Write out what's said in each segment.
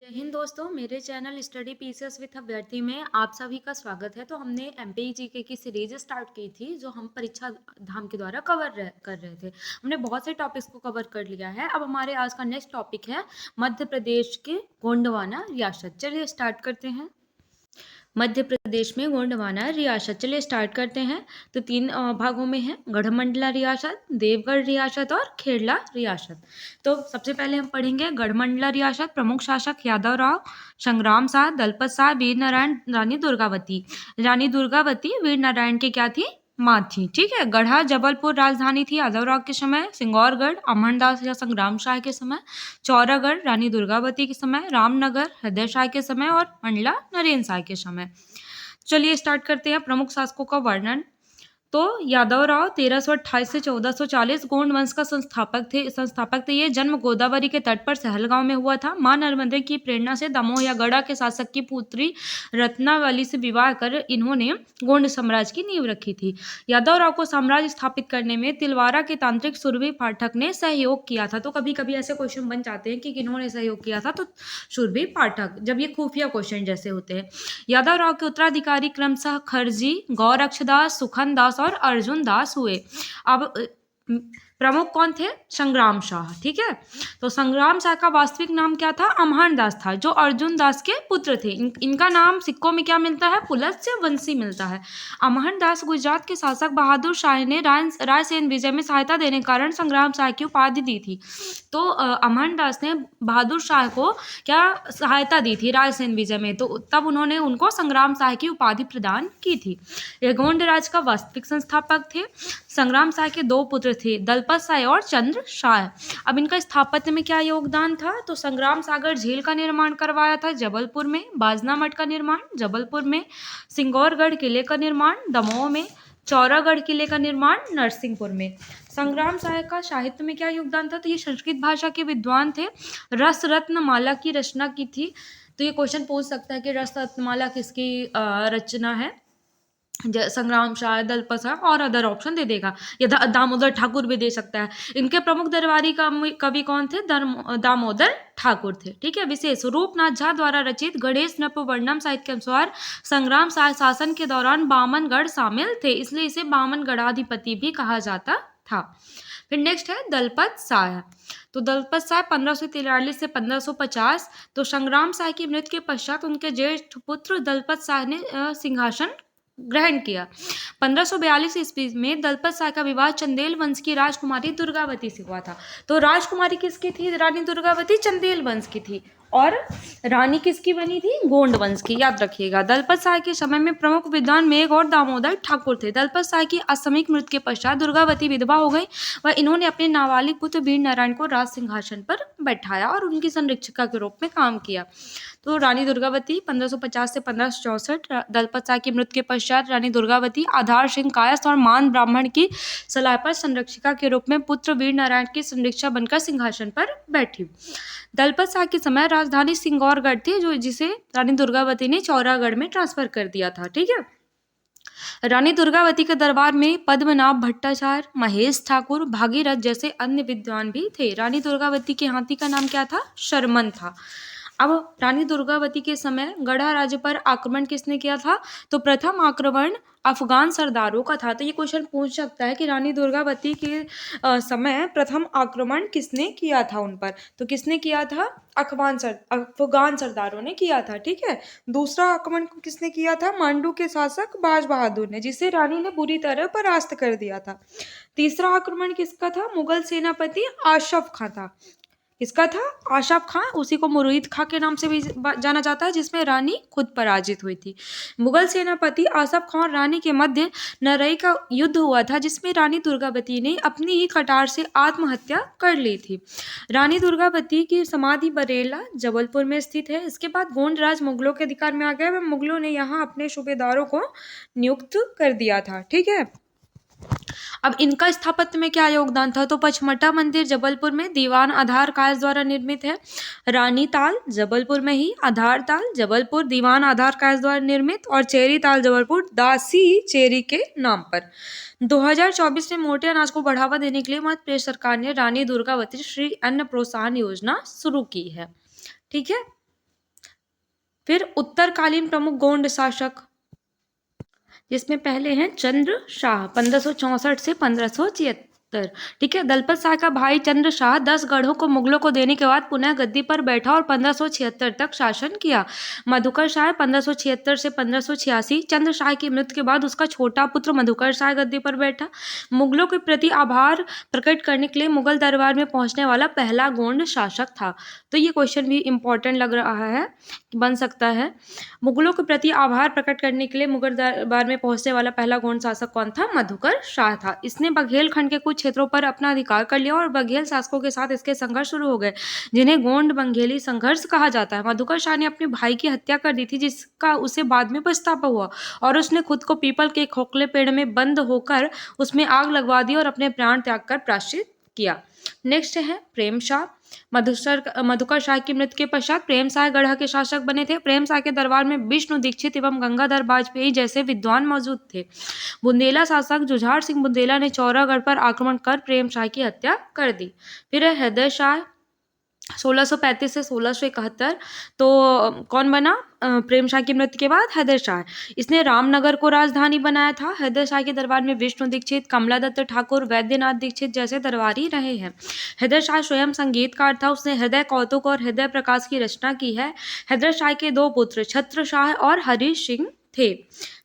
जय हिंद दोस्तों, मेरे चैनल स्टडी पीसेस विथ अभ्यर्थी में आप सभी का स्वागत है। तो हमने एमपीई जीके की सीरीज स्टार्ट की थी जो हम परीक्षा धाम के द्वारा कर रहे थे। हमने बहुत से टॉपिक्स को कवर कर लिया है। अब हमारे आज का नेक्स्ट टॉपिक है मध्य प्रदेश के गोंडवाना रियासत। चलिए स्टार्ट करते हैं। मध्य प्रदेश में गोंडवाना रियासत, चलिए स्टार्ट करते हैं। तो तीन भागों में है, गढ़मंडला रियासत, देवगढ़ रियासत और खेड़ला रियासत। तो सबसे पहले हम पढ़ेंगे गढ़मंडला रियासत। प्रमुख शासक यादव राव, संग्राम शाह, दलपत शाह, वीर नारायण, रानी दुर्गावती। रानी दुर्गावती वीर नारायण के क्या थी? माँ थी। ठीक है। गढ़ा जबलपुर राजधानी थी यादव राव के समय। सिंगौरगढ़ अमरदास या संग्राम शाह के समय। चौरागढ़ रानी दुर्गावती के समय। रामनगर हृदय शाह के समय और मंडला नरेंद्र शाह के समय। चलिए स्टार्ट करते हैं प्रमुख शासकों का वर्णन। तो यादव राव 1328 से 1440 गोंड वंश का संस्थापक थे। ये जन्म गोदावरी के तट पर सहलगांव में हुआ था। मां नर्मदे की प्रेरणा से दमोह या गढ़ा के शासक की पुत्री रत्नावली से विवाह कर इन्होंने गोंड साम्राज्य की नींव रखी थी। यादव राव को साम्राज्य स्थापित करने में तिलवारा के तांत्रिक सुरभि पाठक ने सहयोग किया था। तो कभी कभी ऐसे क्वेश्चन बन जाते हैं कि किन्होंने सहयोग किया था, तो सुरभि पाठक, जब ये खुफिया क्वेश्चन जैसे होते हैं। यादव राव के उत्तराधिकारी क्रमशः खरजी, गौरक्षदास, सुखनदास और अर्जुन दास हुए। अब प्रमुख कौन थे? संग्राम शाह। ठीक है। तो संग्राम शाह का वास्तविक नाम क्या था? अमहन दास था, जो अर्जुन दास के पुत्र थे। इनका नाम सिक्कों में क्या मिलता है? पुलत्स्य वंशी मिलता है। अमहन दास गुजरात के शासक बहादुर शाह ने रायसेन विजय में सहायता देने के कारण संग्राम शाह की उपाधि दी थी। तो अमहन दास ने बहादुर शाह को क्या सहायता दी थी रायसेन विजय में, तो तब उन्होंने उनको संग्राम शाह की उपाधि प्रदान की थी। ये गोंड राज का वास्तविक संस्थापक थे। संग्राम शाह के दो पुत्र थे, दलपत शाह और चंद्र शाह। अब इनका स्थापत्य में क्या योगदान था? तो संग्राम सागर झील का निर्माण करवाया था जबलपुर में, बाजना मठ का निर्माण जबलपुर में, सिंगौरगढ़ किले का निर्माण दमोह में, चौरागढ़ किले का निर्माण नरसिंहपुर में। संग्राम शाह का साहित्य में क्या योगदान था? तो ये संस्कृत भाषा के विद्वान थे। रस रत्न माला की रचना की थी। तो ये क्वेश्चन पूछ सकता है कि रस रत्नमाला किसकी रचना है? संग्राम शाह, दलपत शाह और अदर ऑप्शन दे देगा, या दामोदर ठाकुर भी दे सकता है। इनके प्रमुख दरबारी कवि कौन थे? दामोदर ठाकुर थे। ठीक है। विशेष रूपनाथ झा द्वारा रचित गणेश नृपवर्णम साहित्य के अनुसार संग्राम शाह शासन के दौरान बामनगढ़ शामिल थे, इसलिए इसे बामनगढ़ाधिपति भी कहा जाता था। फिर नेक्स्ट है दलपत शाह। तो दलपत शाह 1543 से 1550। तो संग्राम शाह की मृत्यु के पश्चात उनके ज्येष्ठ पुत्र दलपत शाह ने सिंहासन ग्रहण किया। 1542 ईस्वी में दलपत शाह का विवाह चंदेल वंश की राजकुमारी दुर्गावती से हुआ था। तो राजकुमारी किसकी थी? रानी दुर्गावती चंदेल वंश की थी। और रानी किसकी बनी थी? गोंड वंश की, याद रखिएगा। दलपत शाह के समय में प्रमुख विद्वान मेघ और दामोदर ठाकुर थे। दलपत शाह की असामयिक मृत्यु के पश्चात दुर्गावती विधवा हो गई व इन्होंने अपने नाबालिग पुत्र वीर नारायण को राज सिंहासन पर बैठाया और उनकी संरक्षिका के रूप में काम किया। तो रानी दुर्गावती 1550 से 1564। दलपत शाह की मृत्यु के पश्चात रानी दुर्गावती आधार सिंह कायस्थ और मान ब्राह्मण की सलाह पर संरक्षिका के रूप में पुत्र वीर नारायण की संरक्षा बनकर सिंहासन पर बैठी। दलपत शाह के समय राजधानी सिंगौरगढ़ थी, जिसे रानी दुर्गावती ने चौरागढ़ में ट्रांसफर कर दिया था। ठीक है। रानी दुर्गावती के दरबार में पद्मनाभ भट्टाचार्य, महेश ठाकुर, भागीरथ जैसे अन्य विद्वान भी थे। रानी दुर्गावती के हाथी का नाम क्या था? शर्मन था। अब रानी दुर्गावती के समय गढ़ा राज्य पर आक्रमण किसने किया था? तो प्रथम आक्रमण अफगान सरदारों का था। तो ये क्वेश्चन पूछ सकता है कि रानी दुर्गावती के समय प्रथम आक्रमण किसने किया था उन पर? तो किसने किया था? अफगान सरदारों ने किया था। ठीक है। दूसरा आक्रमण किसने किया था? मांडू के शासक बाज बहादुर ने, जिसे रानी ने बुरी तरह परास्त कर दिया था। तीसरा आक्रमण किसका था? मुगल सेनापति आशफ खां था। किसका था? आशफ खां, उसी को मुरीद खां के नाम से भी जाना जाता है, जिसमें रानी खुद पराजित हुई थी। मुगल सेनापति आशफ खां और रानी के मध्य नरई का युद्ध हुआ था, जिसमें रानी दुर्गावती ने अपनी ही कटार से आत्महत्या कर ली थी। रानी दुर्गावती की समाधि बरेला जबलपुर में स्थित है। इसके बाद गोंड राज मुगलों के अधिकार में आ गया व मुगलों ने यहाँ अपने सूबेदारों को नियुक्त कर दिया था। ठीक है। अब इनका स्थापत्य में क्या योगदान था? तो पचमढ़ा मंदिर जबलपुर में दीवान आधार कायस्थ द्वारा निर्मित है। रानी ताल जबलपुर में ही, आधार ताल जबलपुर दीवान आधार कायस्थ द्वारा निर्मित, और चेरी ताल जबलपुर दासी चेरी के नाम पर। 2024 में मोटे अनाज को बढ़ावा देने के लिए मध्य प्रदेश सरकार ने रानी दुर्गावती श्री अन्न प्रोत्साहन योजना शुरू की है। ठीक है। फिर उत्तरकालीन प्रमुख गोंड शासक, जिसमें पहले हैं चंद्र शाह 1564 से 1576। ठीक है। दलपत शाह का भाई चंद्र शाह 10 गढ़ों को मुगलों को देने के बाद पुनः गद्दी पर बैठा और 1576 तक शासन किया। मधुकर शाह 1576 से 1586। चंद्र शाह की मृत्यु के बाद उसका छोटा पुत्र मधुकर शाह गद्दी पर बैठा। मुगलों के प्रति आभार प्रकट करने के लिए मुगल दरबार में पहुंचने वाला पहला गोंड शासक था। तो ये क्वेश्चन भी इंपॉर्टेंट लग रहा है, बन सकता है। मुगलों के प्रति आभार प्रकट करने के लिए मुगल दरबार में पहुंचने वाला पहला गोंड शासक कौन था? मधुकर शाह था। इसने बघेल खंड के कुछ क्षेत्रों पर अपना अधिकार कर लिया और बघेल शासकों के साथ इसके संघर्ष शुरू हो गए, जिन्हें गोंड बघेली संघर्ष कहा जाता है। मधुकर शाह ने अपने भाई की हत्या कर दी थी, जिसका उसे बाद में पछतावा हुआ, और उसने खुद को पीपल के खोखले पेड़ में बंद होकर उसमें आग लगवा दी और अपने प्राण त्याग कर प्रायश्चित किया। नेक्स्ट है प्रेम शाह। मधुकर शाह की मृत्यु के पश्चात प्रेम शाह गढ़ के शासक बने थे। प्रेम शाह के दरबार में विष्णु दीक्षित एवं गंगाधर बाजपेयी जैसे विद्वान मौजूद थे। बुंदेला शासक जुझार सिंह बुंदेला ने चौरागढ़ पर आक्रमण कर प्रेम शाह की हत्या कर दी। फिर है हैदर शाह 1635 से 1671। तो कौन बना प्रेम शाह की मृत्यु के बाद? हैदर शाह। इसने रामनगर को राजधानी बनाया था। हैदर शाह के दरबार में विष्णु दीक्षित, कमला दत्त ठाकुर, वैद्यनाथ दीक्षित जैसे दरबारी रहे हैं। हैदर शाह स्वयं संगीतकार था। उसने हृदय कौतुक और हृदय प्रकाश की रचना की है। हैदर शाह के दो पुत्र छत्र शाह और हरि सिंह थे।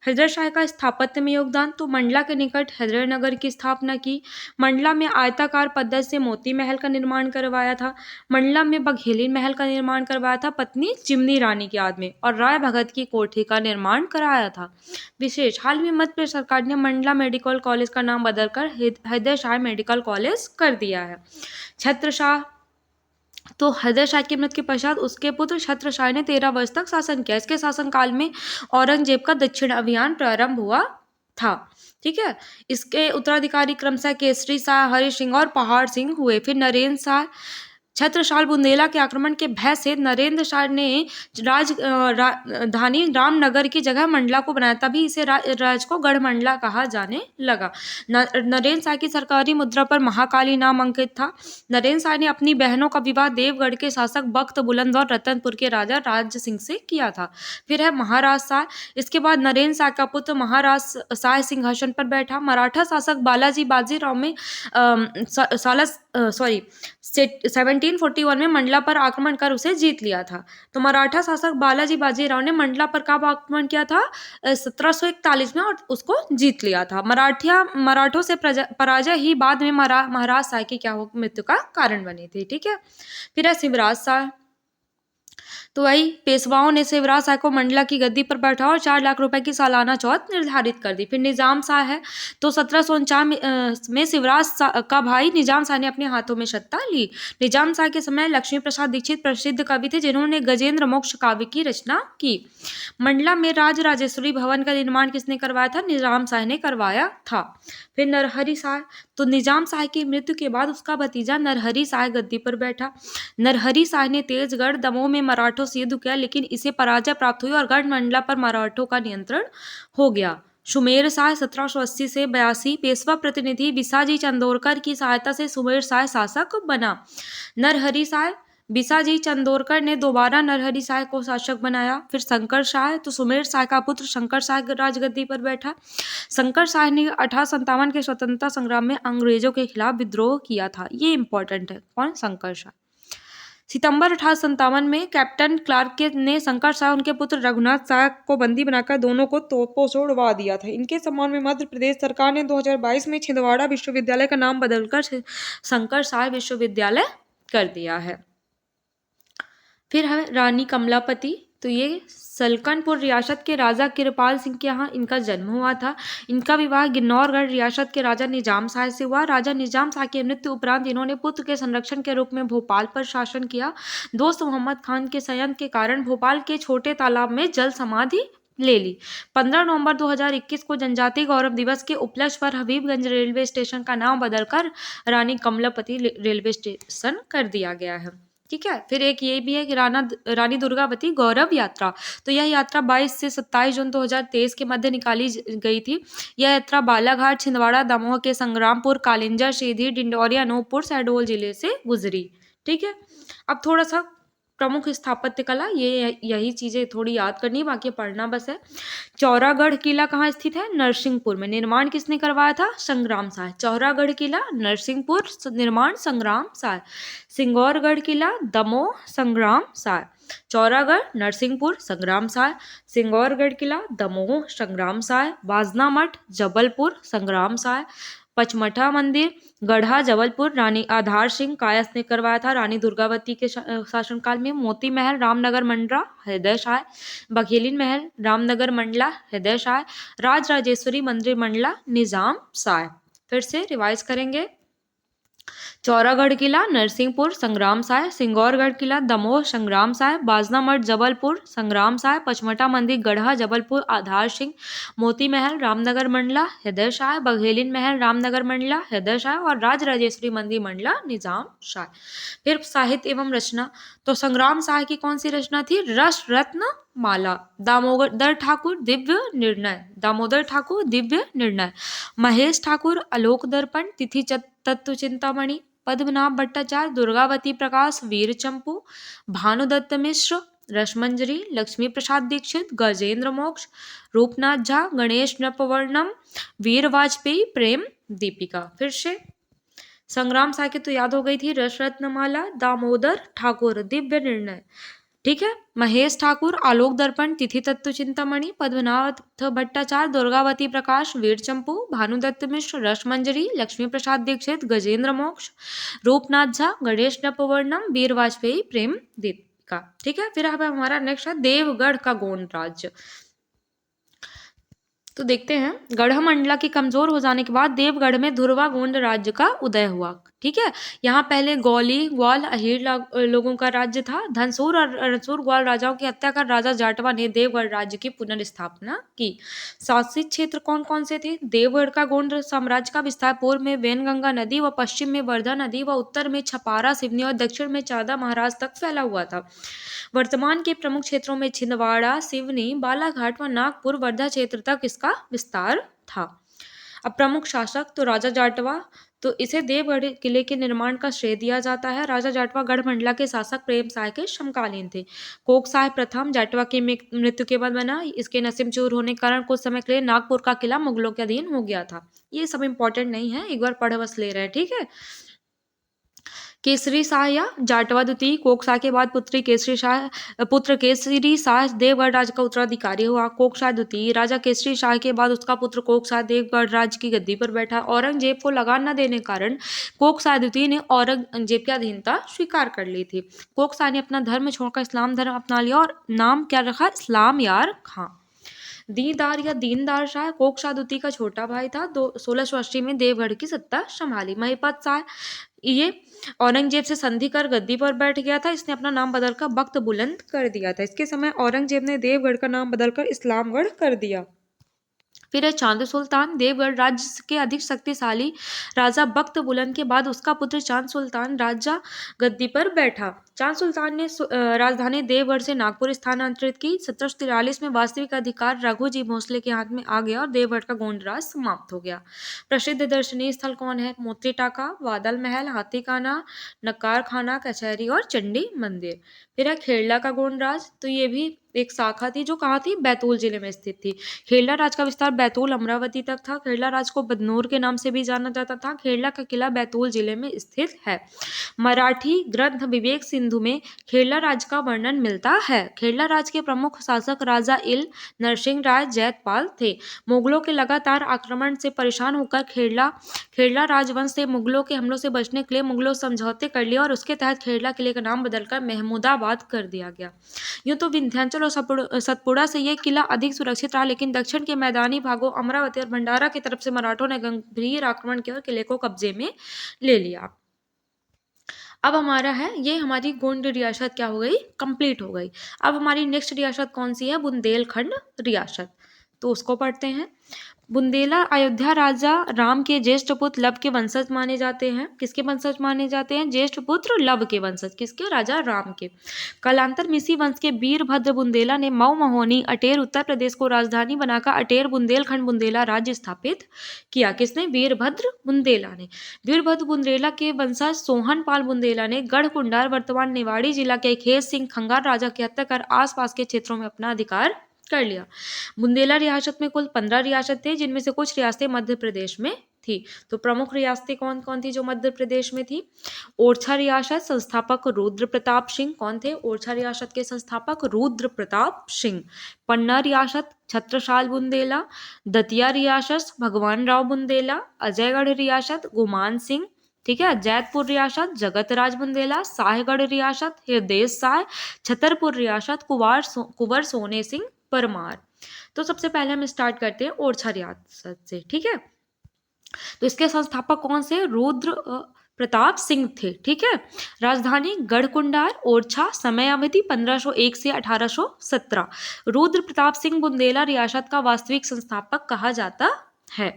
हैदर शाह का स्थापत्य में योगदान, तो मंडला के निकट हैदर नगर की स्थापना की। मंडला में आयताकार पद्धति से मोती महल का निर्माण करवाया था। मंडला में बघेली महल का निर्माण करवाया था पत्नी चिमनी रानी की याद में, और राय भगत की कोठी का निर्माण कराया था। विशेष, हाल में मध्य प्रदेश सरकार ने मंडला मेडिकल कॉलेज का नाम बदलकर हैदर शाह मेडिकल कॉलेज कर दिया है। छत्र शाह, तो हैदर शाह की मृत्यु के पश्चात उसके पुत्र छत्र शाह ने 13 वर्ष तक शासन किया। इसके शासनकाल में औरंगजेब का दक्षिण अभियान प्रारंभ हुआ था। ठीक है। इसके उत्तराधिकारी क्रमशः केसरी शाह, हरि सिंह और पहाड़ सिंह हुए। फिर नरेंद्र शाह। छत्रसाल बुंदेला के आक्रमण के भय से नरेंद्र शाह ने राजधानी रामनगर की जगह मंडला को बनाया, तभी इसे राज को गढ़ मंडला कहा जाने लगा। नरेंद्र शाह की सरकारी मुद्रा पर महाकाली नाम अंकित था। नरेंद्र शाह ने अपनी बहनों का विवाह देवगढ़ के शासक बख्त बुलंद और रतनपुर के राजा राज सिंह से किया था। फिर है महाराज शाह। इसके बाद नरेंद्र शाह का पुत्र महाराज शाह सिंहासन पर बैठा। मराठा शासक बालाजी बाजीराव में 1741 में मंडला पर आक्रमण कर उसे जीत लिया था। तो मराठा शासक बालाजी बाजीराव ने मंडला पर कब आक्रमण किया था? 1741 में, और उसको जीत लिया था। मराठों से पराजय ही बाद में महाराज शाह की मृत्यु का कारण बनी थी। ठीक है। फिर है शिवराज शाह। तो वही पेशवाओं ने शिवराज शाह को मंडला की गद्दी पर बैठा और 4 लाख रुपए की सालाना चौथ निर्धारित कर दी। फिर निजाम शाह है। तो 1749 में शिवराज का भाई निजाम शाह ने अपने हाथों में सत्ता ली। निजाम शाह के समय लक्ष्मी प्रसाद दीक्षित प्रसिद्ध कवि थे, जिन्होंने गजेंद्र मोक्ष काव्य की रचना की। मंडला में राज राजेश्वरी भवन का निर्माण किसने करवाया था? निजाम शाह ने करवाया था। फिर नरहरि शाह। तो निजाम शाह की मृत्यु के बाद उसका भतीजा नरहरि शाह गद्दी पर बैठा। नरहरि शाह ने तेजगढ़ दमोह में मराठों से युद्ध किया, लेकिन इसे पराजय प्राप्त हुई और गढ़ मंडला पर मराठों का नियंत्रण हो गया। सुमेर शाह 1780 से 82। पेशवा प्रतिनिधि बिसाजी चंदोरकर की सहायता से सुमेर शाह शासक बना। नरहरि शाह। बिसाजी चंदोरकर ने दोबारा नरहरि शाह को शासक बनाया। फिर शंकर शाह। तो सुमेर शाह का पुत्र शंकर शाह राजगद्दी पर बैठा। शंकर शाह ने 1857 के स्वतंत्रता संग्राम में अंग्रेजों के खिलाफ विद्रोह किया था। ये इंपॉर्टेंट है। कौन? शंकर शाह। सितंबर 1857 में कैप्टन क्लार्क ने शंकर शाह उनके पुत्र रघुनाथ शाह को बंदी बनाकर दोनों को तोड़फोड़ उड़वा दिया था। इनके सम्मान में मध्य प्रदेश सरकार ने 2022 में छिंदवाड़ा विश्वविद्यालय का नाम बदलकर शंकर शाह विश्वविद्यालय कर दिया है। फिर है रानी कमलापति। तो ये सलकनपुर रियासत के राजा कृपाल सिंह के यहाँ इनका जन्म हुआ था। इनका विवाह गिन्नौरगढ़ रियासत के राजा निजाम शाह से हुआ। राजा निजाम शाह की मृत्यु उपरांत इन्होंने पुत्र के संरक्षण के रूप में भोपाल पर शासन किया। दोस्त मोहम्मद खान के संयंत्र के कारण भोपाल के छोटे तालाब में जल समाधि ले ली। 15 नवंबर 2021 को जनजातीय गौरव दिवस के उपलक्ष्य पर हबीबगंज रेलवे स्टेशन का नाम बदलकर रानी कमलापति रेलवे स्टेशन कर दिया गया है। ठीक है। फिर एक ये भी है कि रानी दुर्गावती गौरव यात्रा। तो यह यात्रा 22 से 27 जून 2023 के मध्य निकाली गई थी। यह यात्रा बालाघाट, छिंदवाड़ा, दमोह के संग्रामपुर, कालिंजा, सीधी, डिंडोरिया, अनूपपुर, शहडोल जिले से गुजरी। ठीक है। अब थोड़ा सा प्रमुख स्थापत्य कला, ये यही चीजें थोड़ी याद करनी है, बाकी पढ़ना बस है। चौरागढ़ किला कहाँ स्थित है? नरसिंहपुर में। निर्माण किसने करवाया था? संग्राम साय। चौरागढ़ किला नरसिंहपुर, निर्माण संग्राम साय। सिंगौरगढ़ किला दमोह, संग्राम साय। चौरागढ़ नरसिंहपुर संग्राम साय, सिंगौरगढ़ किला दमोह संग्राम साय, बाजना मठ जबलपुर संग्राम साय, पचमठा मंदिर गढ़ा जबलपुर रानी आधार सिंह कायस्थ ने करवाया था रानी दुर्गावती के शासनकाल में। मोती महल रामनगर मंडला हृदय शाह, बघेलिन महल रामनगर मंडला हृदय शाह, राज राजेश्वरी मंदिर मंडला निजाम शाह। फिर से रिवाइज करेंगे। चौरागढ़ किला नरसिंहपुर संग्राम साय, सिंगौरगढ़ किला दमोह संग्राम साय, बाजना मठ जबलपुर संग्राम साय, पचमठा मंदिर गढ़ा जबलपुर आधार सिंह, मोती महल रामनगर मंडला हृदय शाह, बघेलिन महल रामनगर मंडला हृदय शाह और राज राजेश्वरी मंदिर मंडला निजाम शाह। फिर साहित्य एवं रचना, तो संग्राम साय की कौन सी रचना थी? रस रत्न माला। दामोदर ठाकुर दिव्य निर्णय, दामोदर ठाकुर दिव्य निर्णय। महेश ठाकुर आलोक दर्पण, तिथि तत्व चिंतामणि। पद्मनाभ भट्टाचार्य दुर्गावती प्रकाश, वीर चंपू। भानुदत्त मिश्र रसमंजरी, लक्ष्मी प्रसाद दीक्षित गजेंद्र मोक्ष, रूपनाथ झा गणेश नपवर्णम, वीर वाजपेयी प्रेम दीपिका। फिर से संग्राम साय की तो याद हो गई थी, रस रत्नमाला, दामोदर ठाकुर दिव्य निर्णय, ठीक है। महेश ठाकुर आलोक दर्पण, तिथि तत्व चिंतामणि, पद्मनाभ भट्टाचार्य दुर्गावती प्रकाश, वीर चंपू, भानुदत्त मिश्र रसमंजरी, लक्ष्मी प्रसाद दीक्षित गजेंद्र मोक्ष, रूपनाथ झा गणेश नपवर्णम, वीर वाजपेयी प्रेम दीपिका, ठीक है। फिर अब हमारा नेक्स्ट है देवगढ़ का गोंड राज्य। तो देखते हैं, गढ़मंडला के कमजोर हो जाने के बाद देवगढ़ में धुरवा गोंड राज्य का उदय हुआ, ठीक है। यहाँ पहले गौली ग्वाल अहीर लोगों का राज्य था। धनसूर और रणसूर ग्वाल राजाओं की हत्या कर राजा जाटवा ने देवगढ़ राज्य की पुनर्स्थापना की। शासित क्षेत्र कौन कौन से थे? देवगढ़ का गोंड साम्राज्य का विस्तार पूर्व में वैनगंगा नदी व पश्चिम में वर्धा नदी व उत्तर में छपारा सिवनी और दक्षिण में चादा महाराज तक फैला हुआ था। वर्तमान के प्रमुख क्षेत्रों में छिंदवाड़ा, सिवनी, बालाघाट व नागपुर, वर्धा क्षेत्र तक इसका विस्तार था। अब प्रमुख शासक, तो राजा जाटवा, तो इसे देवगढ़ किले के निर्माण का श्रेय दिया जाता है। राजा जाटवा गढ़मंडला के शासक प्रेम साय के समकालीन थे। कोकसाय प्रथम जाटवा की मृत्यु के बाद बना। इसके नसीब चूर होने के कारण कुछ समय के लिए नागपुर का किला मुगलों के अधीन हो गया था। ये सब इंपॉर्टेंट नहीं है, एक बार पढ़ बस ले रहे हैं, ठीक है। केसरी शाह या जाटवा द्वितीय कोकशाह के बाद पुत्र केसरी शाह देवगढ़ राज्य का उत्तराधिकारी हुआ। कोकशाह द्वितीय राजा केसरी शाह के बाद उसका पुत्र कोकशाह देवगढ़ राज्य की गद्दी पर बैठा। औरंगजेब को लगान न देने के कारण कोकशाह द्वितीय ने औरंगजेब की अधीनता स्वीकार कर ली थी। कोकशाह ने अपना धर्म छोड़कर इस्लाम धर्म अपना लिया और नाम क्या रखा? इस्लाम यार खां। दीदार या दीनदार शाह कोकशाह द्वितीय का छोटा भाई था। 1680 में देवगढ़ की सत्ता संभाली। महिपत शाह ये औरंगजेब से संधि कर गद्दी पर बैठ गया था। इसने अपना नाम बदलकर बख्त बुलंद कर दिया था। इसके समय औरंगजेब ने देवगढ़ का नाम बदलकर इस्लामगढ़ कर दिया। फिर है चांद सुल्तान। देवगढ़ राज्य के अधिक शक्तिशाली राजा बख्त बुलंद के बाद उसका पुत्र चांद सुल्तान राजा गद्दी पर बैठा। चांद सुल्तान ने राजधानी देवगढ़ से नागपुर स्थानांतरित की। 1743 में वास्तविक अधिकार रघुजी भोसले के हाथ में आ गया और देवगढ़ का गोंड राज समाप्त हो गया। प्रसिद्ध दर्शनीय स्थल कौन है? मोती टाका, बादल महल, हाथीखाना, नक्कार खाना, कचहरी और चंडी मंदिर। फिर है खेड़ला का गोंड राज। तो ये भी एक शाखा थी जो कहाँ थी? बैतूल जिले में स्थित थी। खेड़ला राज का विस्तार बैतूल अमरावती तक था। खेड़ला राज को बदनूर के नाम से भी जाना जाता था। खेड़ला का किला बैतूल जिले में स्थित है। मराठी ग्रंथ विवेक सिंधु में खेड़ला राज का वर्णन मिलता है। खेड़ला राज के प्रमुख शासक राजा इल नरसिंह राय जैतपाल थे। मुगलों के लगातार आक्रमण से परेशान होकर खेड़ला राजवंश से मुगलों के हमलों से बचने के लिए मुगलों समझौते कर लिया और उसके तहत खेड़ला किले का नाम बदलकर महमूदाबाद कर दिया गया। यूं तो विंध्याचल और सतपुड़ा से यह किला अधिक सुरक्षित रहा, लेकिन दक्षिण के मैदानी भागों अमरावती और भंडारा की तरफ से मराठों ने गंभीर आक्रमण किया और किले को कब्जे में ले लिया। अब हमारा है, ये हमारी गोंड रियासत क्या हो गई? कंप्लीट हो गई। अब हमारी नेक्स्ट रियासत कौन सी है? बुंदेलखंड रियासत। तो उसको पढ़ते हैं। बुंदेला अयोध्या राजा राम के ज्येष्ठ पुत्र लव के वंशज माने जाते हैं। किसके वंशज माने जाते हैं? ज्येष्ठ पुत्र लव के वंशज। किसके? राजा राम के। कालांतर मिसी वंश के वीरभद्र बुंदेला ने मऊ महोनी अटेर उत्तर प्रदेश को राजधानी बनाकर अटेर बुंदेलखंड बुंदेला राज्य स्थापित किया। किसने? वीरभद्र बुंदेला ने। वीरभद्र बुंदेला के वंशज सोहन पाल बुंदेला ने गढ़ कुंडार वर्तमान निवाड़ी जिला के खेत सिंह खंगार राजा की हत्या कर आसपास के क्षेत्रों में अपना अधिकार कर लिया। बुंदेला रियासत में कुल 15 रियासत थे, जिनमें से कुछ रियासतें मध्य प्रदेश में थी। तो प्रमुख रियासतें कौन कौन थी जो मध्य प्रदेश में थी? ओरछा रियासत, संस्थापक रुद्र प्रताप सिंह। कौन थे ओरछा रियासत के संस्थापक? रुद्र प्रताप सिंह। पन्ना रियासत, छत्रसाल बुंदेला। दतिया रियासत, भगवान राव बुंदेला। अजयगढ़ रियासत, गुमान सिंह। ठीक है। जैतपुर रियासत, जगत राज बुंदेला। साहेगढ़ रियासत, हृदय साय। छतरपुर रियासत, कुंवर सोने सिंह परमार। तो सबसे पहले हम स्टार्ट करते हैं ओरछा रियासत से। ठीक है। तो इसके संस्थापक कौन से? रुद्र प्रताप सिंह थे। ठीक है। राजधानी गढ़कुंडार, ओरछा। समय अवधि 1501 से 1817। रुद्र प्रताप सिंह बुंदेला रियासत का वास्तविक संस्थापक कहा जाता है।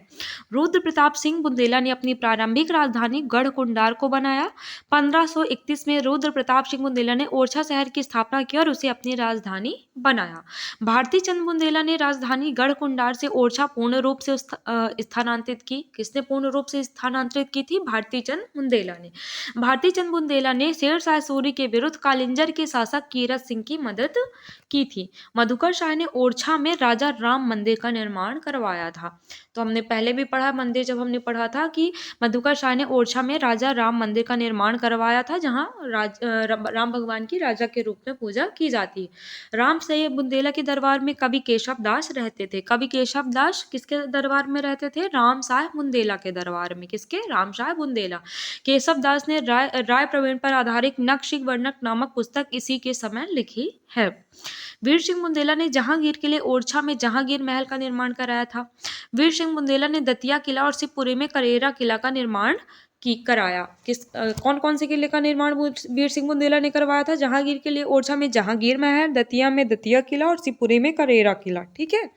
रुद्र प्रताप सिंह बुंदेला ने अपनी प्रारंभिक राजधानी गढ़कुंडार को बनाया। 1531 में रुद्र प्रताप सिंह बुंदेला ने ओरछा शहर की स्थापना की और उसे अपनी राजधानी बनाया। भारती चंद बुंदेला ने राजधानी गढ़कुंडार से ओरछा पूर्ण रूप से स्थानांतरित की। किसने पूर्ण रूप से स्थानांतरित की थी? भारती चंद बुंदेला ने। भारती चंद बुंदेला ने शेर शाह सूरी के विरुद्ध कालिंजर के शासक कीरत सिंह की मदद की थी। मधुकर शाह ने ओरछा में राजा राम मंदिर का निर्माण करवाया था। तो हमने पहले भी पढ़ा मंदिर, जब हमने पढ़ा था कि मधुकर शाह ने ओरछा में राजा राम मंदिर का निर्माण करवाया था, जहां राम भगवान की राजा के रूप में पूजा की जाती है। राम सैयद बुंदेला के दरबार में कवि केशव दास रहते थे। कवि केशव दास किसके दरबार में रहते थे? राम शाह बुंदेला के दरबार में। किसके? राम शाह बुंदेला। केशव दास ने राय प्रवीण पर आधारित नक्शिक वर्णक नामक पुस्तक इसी के समय लिखी है। वीर सिंह बुंदेला ने जहांगीर के लिए ओरछा में जहांगीर महल का निर्माण कराया था। वीर सिंह बुंदेला ने दतिया किला और शिवपुरी में करेरा किला का निर्माण कराया। कौन कौन से किले का निर्माण वीर सिंह बुंदेला ने करवाया था? जहांगीर के लिए ओरछा में जहांगीर महल, दतिया में दतिया किला और शिवपुरी में करेरा किला। ठीक है।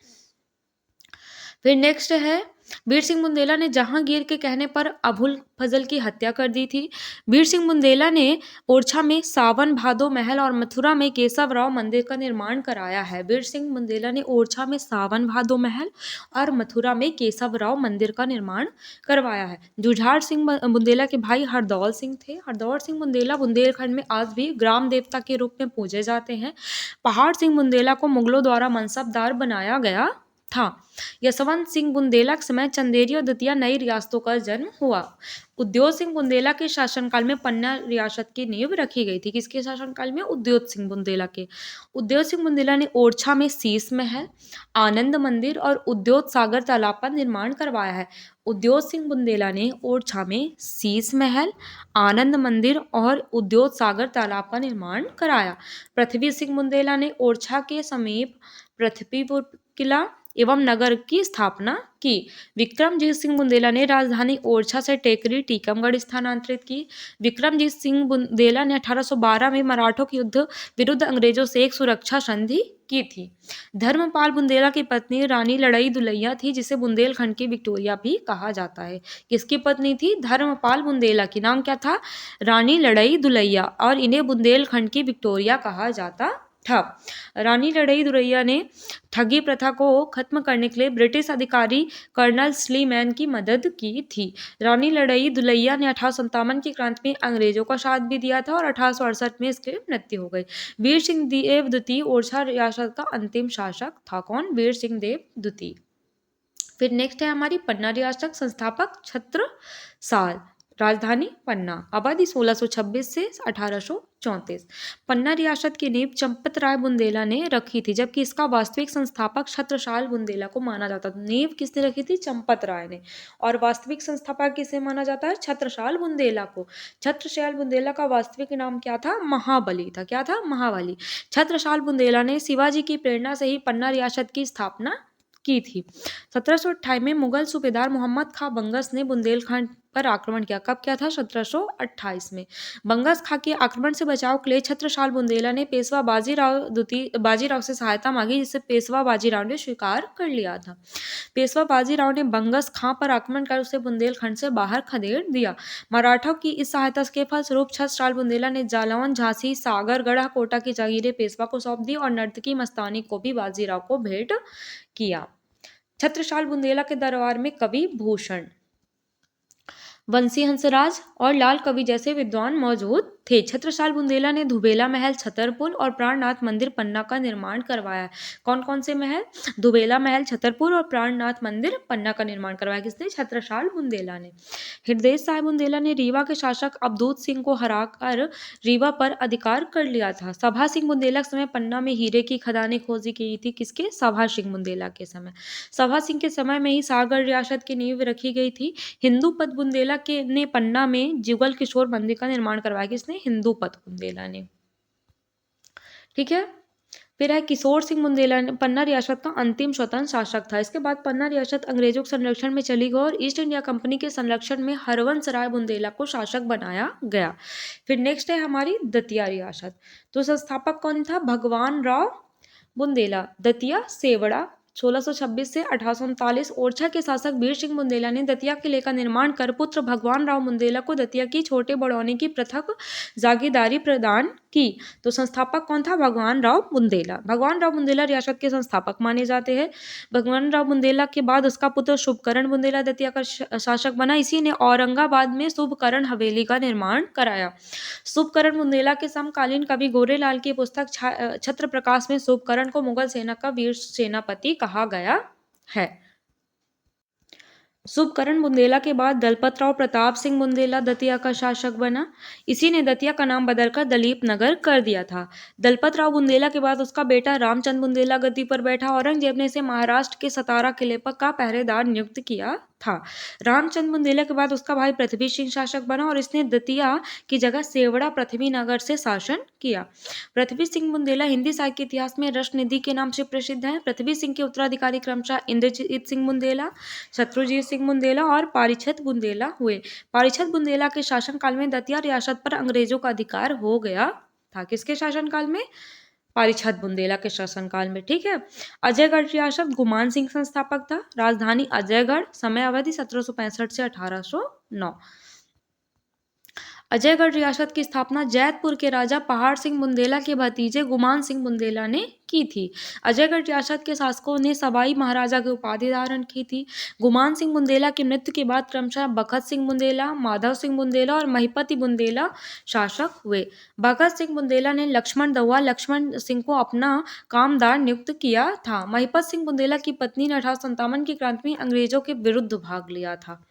फिर नेक्स्ट है, वीर सिंह बुंदेला ने जहांगीर के कहने पर अबुल फजल की हत्या कर दी थी। वीर सिंह बुंदेला ने ओरछा में सावन भादो महल और मथुरा में केशव राव मंदिर का निर्माण कराया है। वीर सिंह बुंदेला ने ओरछा में सावन भादो महल और मथुरा में केशव राव मंदिर का निर्माण करवाया है। जुझार सिंह बुंदेला के भाई हरदौल सिंह थे। हरदौल सिंह बुंदेला बुंदेलखंड में आज भी ग्राम देवता के रूप में पूजे जाते हैं। पहाड़ सिंह बुंदेला को मुगलों द्वारा मनसबदार बनाया गया था। यशवंत सिंह बुंदेला के समय चंदेरी और दतिया नई रियासतों का जन्म हुआ। उद्योग सिंह बुंदेला के शासनकाल में पन्ना रियासत की नींव रखी गई थी। किसके शासनकाल में? उद्योग सिंह बुंदेला के। उद्योग सिंह बुंदेला ने ओरछा में शीश महल, आनंद मंदिर और उद्योग सागर तालाब का निर्माण करवाया है। उद्योग सिंह बुंदेला ने ओरछा में शीश महल, आनंद मंदिर और उद्योग सागर तालाब का निर्माण कराया। पृथ्वी सिंह बुंदेला ने ओरछा के समीप पृथ्वीपुर किला एवं नगर की स्थापना की। विक्रमजीत सिंह बुंदेला ने राजधानी ओरछा से टेकरी टीकमगढ़ स्थानांतरित की। विक्रमजीत सिंह बुंदेला ने 1812 में मराठों के युद्ध विरुद्ध अंग्रेजों से एक सुरक्षा संधि की थी। धर्मपाल बुंदेला की पत्नी रानी लड़ई दुलैया थी, जिसे बुंदेलखंड की विक्टोरिया भी कहा जाता है। किसकी पत्नी थी? धर्मपाल बुंदेला की। नाम क्या था? रानी लड़ई दुलैया। और इन्हें बुंदेलखंड की विक्टोरिया कहा जाता था। रानी लड़ई दुलैया ने ठगी प्रथा को खत्म करने के लिए ब्रिटिश अधिकारी कर्नल स्लीमैन की मदद की थी। रानी लड़ई दुलैया ने 1857 की क्रांति में अंग्रेजों का साथ भी दिया था और 1868 में इसकी मृत्यु हो गई। वीर सिंह देव द्वितीय ओरछा रियासत का अंतिम शासक था। कौन? वीर सिंह देव द्वितीय। फिर नेक्स्ट है हमारी पन्ना रियासत। संस्थापक छत्रसाल। राजधानी पन्ना। आबादी 1626 से 1834। पन्ना रियासत की नींव चंपत राय बुंदेला ने रखी थी, जबकि इसका वास्तविक संस्थापक छत्रसाल बुंदेला को माना जाता था। नींव किसने रखी थी? चंपत राय ने। और वास्तविक संस्थापक किसे माना जाता है? छत्रसाल बुंदेला को। छत्रसाल बुंदेला का वास्तविक नाम क्या था? महाबली था। क्या था? महाबली। छत्रसाल बुंदेला ने शिवाजी की प्रेरणा से ही पन्ना रियासत की स्थापना की थी। 1728 में मुगल सूबेदार मोहम्मद खां बंगस ने बुंदेलखंड पर आक्रमण किया। कब किया था? 1728 में। बंगस खां के आक्रमण से बचाव के लिए छत्रसाल बुंदेला ने पेशवा बाजीराव से सहायता मांगी, जिसे पेशवा बाजीराव ने स्वीकार कर लिया था। पेशवा बाजीराव ने बंगस खां पर आक्रमण कर उसे बुंदेलखंड से बाहर खदेड़ दिया। मराठों की इस सहायता के फलस्वरूप छत्रसाल बुंदेला ने जालौन, झांसी, सागर, गढ़कोटा की जागीरें पेशवा को सौंप दी और नर्तकी मस्तानी को भी बाजीराव को भेंट किया। छत्रसाल बुंदेला के दरबार में कवि भूषण, वंशी हंसराज और लाल कवि जैसे विद्वान मौजूद थे। छत्रसाल बुंदेला ने धुबेला महल, छतरपुर और प्राणनाथ मंदिर पन्ना का निर्माण करवाया। कौन कौन से महल? धुबेला महल, छतरपुर और प्राणनाथ मंदिर पन्ना का निर्माण करवाया। किसने? छत्रसाल बुंदेला ने। हृदय साय बुंदेला ने रीवा के शासक अवधूत सिंह को हराकर रीवा पर अधिकार कर लिया था। सभा सिंह बुंदेला के समय पन्ना में हीरे की खदानें खोजी गई थी। किसके? सभा सिंह बुंदेला के समय। सभा सिंह के समय में ही सागर रियासत की नींव रखी गई थी। हिंदूपत बुंदेला ने पन्ना में जुगल किशोर मंदिर का निर्माण करवाया। किसने? हिंदूपत बुंदेला ने। ठीक है। फिर है किशोर सिंह बुंदेला ने पन्ना रियासत का अंतिम स्वतंत्र शासक था। इसके बाद पन्ना रियासत अंग्रेजों के संरक्षण में चली गई और ईस्ट इंडिया कंपनी के संरक्षण में हरवंश राय बुंदेला को शासक बनाया गया। फिर नेक्स्ट है हमारी दतिया रियासत। तो संस्थापक कौन था? भगवान राव बुंदेला। दतिया सेवड़ा 1626 से 1839। ओरछा के शासक वीर सिंह बुंदेला ने दतिया किले का निर्माण कर पुत्र भगवान राव बुंदेला को दतिया की छोटे बड़ौनी की पृथक जागीरदारी प्रदान की। तो संस्थापक कौन था? भगवान राव बुंदेला। भगवान राव बुंदेला रियासत के संस्थापक माने जाते हैं। भगवान राव बुंदेला के बाद उसका पुत्र शुभकरण बुंदेला दतिया का शासक बना। इसी ने औरंगाबाद में शुभकरण हवेली का निर्माण कराया। शुभकरण बुंदेला के समकालीन कवि गोरेलाल की पुस्तक छत्र प्रकाश में शुभकरण को मुगल सेना का वीर सेनापति कहा गया है। शुभकरण बुंदेला के बाद दलपत राव प्रताप सिंह बुंदेला दतिया का शासक बना। इसी ने दतिया का नाम बदलकर दलीप नगर कर दिया था। दलपत राव बुंदेला के बाद उसका बेटा रामचंद बुंदेला गद्दी पर बैठा। औरंगजेब ने इसे महाराष्ट्र के सतारा किले पर का पहरेदार नियुक्त किया था। रामचंद बुंदेला के बाद उसका भाई पृथ्वी सिंह शासक बना और इसने दतिया की जगह सेवड़ा पृथ्वी नगर से शासन किया। पृथ्वी सिंह बुंदेला हिंदी साहित्य के इतिहास में रसनिधि के नाम से प्रसिद्ध हैं। पृथ्वी सिंह के उत्तराधिकारी क्रमशः इंद्रजीत सिंह बुंदेला, शत्रुजीत सिंह बुंदेला और पारीक्षत बुंदेला हुए। पारीक्षत बुंदेला के शासनकाल में दतिया रियासत पर अंग्रेजों का अधिकार हो गया था। किसके शासनकाल में? पारीक्षत बुंदेला के शासनकाल में। ठीक है। अजयगढ़ रियासत गुमान सिंह संस्थापक था। राजधानी अजयगढ़। समय अवधि 1765 से 1809। अजयगढ़ रियासत की स्थापना जैतपुर के राजा पहाड़ सिंह बुंदेला के भतीजे गुमान सिंह बुंदेला ने की थी। अजयगढ़ रियासत के शासकों ने सवाई महाराजा की उपाधि धारण की थी। गुमान सिंह बुंदेला की मृत्यु के बाद क्रमशः बखत सिंह बुंदेला, माधव सिंह बुंदेला और महिपति बुंदेला शासक हुए। भगत सिंह बुंदेला ने लक्ष्मण सिंह को अपना कामदार नियुक्त किया था। महिपत सिंह बुंदेला की पत्नी ने 1857 की क्रांति में अंग्रेजों के विरुद्ध भाग लिया था।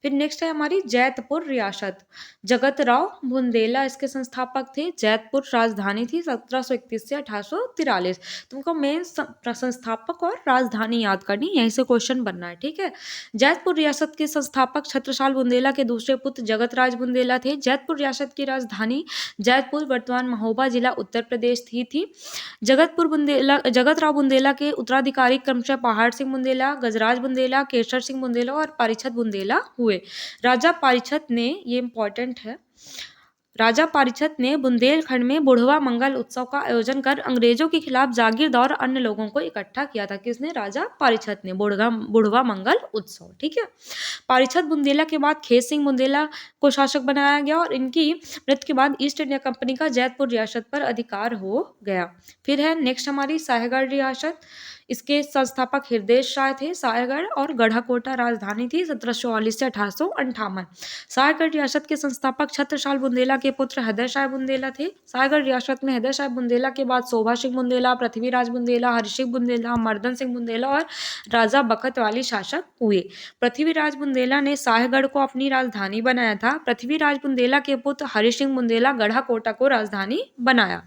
फिर नेक्स्ट है हमारी जैतपुर रियासत। जगत राव बुंदेला इसके संस्थापक थे। जैतपुर राजधानी थी 1731 से 1843। तुमको मेन संस्थापक और राजधानी याद करनी, यहीं से क्वेश्चन बनना है। ठीक है। जैतपुर रियासत के संस्थापक छत्रसाल बुंदेला के दूसरे पुत्र जगत राज बुंदेला थे। जैतपुर रियासत की राजधानी जैतपुर वर्तमान महोबा जिला उत्तर प्रदेश थी। जगत राव बुंदेला के उत्तराधिकारी क्रमशः पहाड़ सिंह बुंदेला, गजराज बुंदेला, केसर सिंह बुंदेला और पारीक्षत बुंदेला हुए। राजा पारीक्षत ने, ये इंपॉर्टेंट है, राजा पारीक्षत ने बुंदेलखंड में बुढ़वा मंगल उत्सव का आयोजन कर अंग्रेजों के खिलाफ जागीरदार और अन्य लोगों को इकट्ठा किया था। किसने? राजा पारीक्षत ने। बुढ़वा मंगल उत्सव। ठीक है। पारीक्षत बुंदेला के बाद खेत सिंह बुंदेला को शासक बनाया गया और इनकी मृत्यु के बाद ईस्ट इंडिया कंपनी का जैतपुर रियासत पर अधिकार हो गया। फिर है नेक्स्ट हमारी साहेगढ़ रियासत। इसके संस्थापक हृदय साय थे। साहेगढ़ और गढ़कोटा राजधानी थी 1744 से 1858। साहेगढ़ रियासत के संस्थापक छत्रसाल बुंदेला के पुत्र हृदय साय बुंदेला थे। साहेगढ़ रियासत में हृदय साय बुंदेला के बाद शोभा सिंह बुंदेला, पृथ्वीराज बुंदेला, हरिसिंह बुंदेला, मर्दन सिंह बुंदेला और राजा बखत वाली शासक हुए। पृथ्वीराज बुंदेला ने साहेगढ़ को अपनी राजधानी बनाया था। पृथ्वीराज बुंदेला के पुत्र हरिसिंह बुंदेला गढ़कोटा को राजधानी बनाया।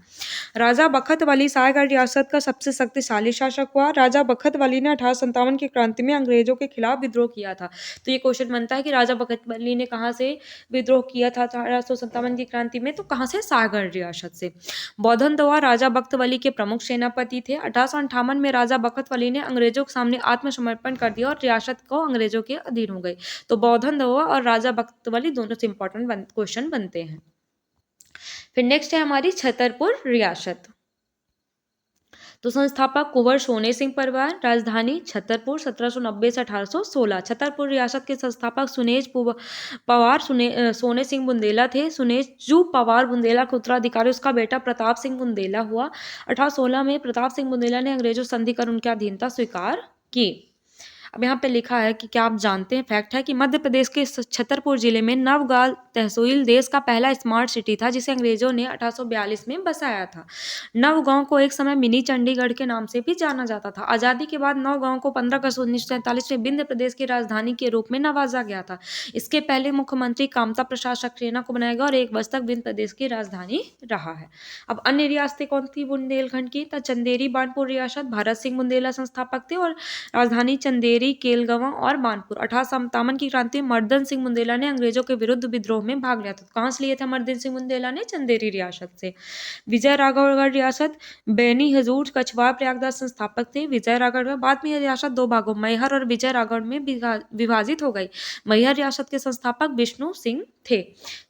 राजा बखत वाली साहेगढ़ रियासत का सबसे शक्तिशाली शासक हुआ। राजा बखत वाली ने 1857 की क्रांति में अंग्रेजों के खिलाफ विद्रोह किया था। तो ये क्वेश्चन बनता है कि राजा बखत वाली ने कहाँ से विद्रोह किया था 1857 की क्रांति में, तो कहाँ से, सागर रियासत से। बौद्धन दोआ राजा बख्त वली के प्रमुख सेनापति थे। 1858 में राजा बख्त वली ने अंग्रेजों के सामने आत्मसमर्पण कर दिया और रियासत को अंग्रेजों के अधीन हो गई। तो बौद्धन दोआ और राजा बख्त वली दोनों से इंपॉर्टेंट क्वेश्चन बनते हैं। फिर नेक्स्ट है हमारी छतरपुर रियासत। तो संस्थापक कुंवर सोने सिंह परिवार, राजधानी छतरपुर, 1790 से 1816। छतरपुर रियासत के संस्थापक सुनेज पवार सोने सिंह बुंदेला थे। सुनेजू पवार बुंदेला का उत्तराधिकारी उसका बेटा प्रताप सिंह बुंदेला हुआ। 1816 में प्रताप सिंह बुंदेला ने अंग्रेजों से संधि कर उनकी अधीनता स्वीकार की। अब यहाँ पे लिखा है कि क्या आप जानते हैं, फैक्ट है कि मध्य प्रदेश के छतरपुर जिले में नवगाल तहसील देश का पहला स्मार्ट सिटी था जिसे अंग्रेजों ने 1842 में बसाया था। नवगांव को एक समय मिनी चंडीगढ़ के नाम से भी जाना जाता था। आज़ादी के बाद नवगांव को 15 अगस्त 1947 में विंध्य प्रदेश की राजधानी के रूप में नवाजा गया था। इसके पहले मुख्यमंत्री कामता प्रसाद सक्सेना को बनाया गया और 1 वर्ष तक विंध्य प्रदेश की राजधानी रहा है। अब अन्य रियासतें कौन थी बुंदेलखंड की, तो चंदेरी बानपुर रियासत, भारत सिंह बुंदेला संस्थापक थे और राजधानी चंदेरी, केलगवा और बानपुर। 1857 की क्रांति में मर्दन सिंह बुंदेला ने अंग्रेजों के विरुद्ध विद्रोह में भाग लिया था। कहां से लिए थे मर्दन सिंह बुंदेला ने, चंदेरी रियासत से। विजय राघवगढ़ रियासत, बेनी हजूर कछवार प्रयागराज संस्थापक थे। विजय राघवगढ़, बाद में यह रियासत 2 भागों मैहर और विजय राघवगढ़ में विभाजित हो गई। मैहर रियासत के संस्थापक विष्णु सिंह थे।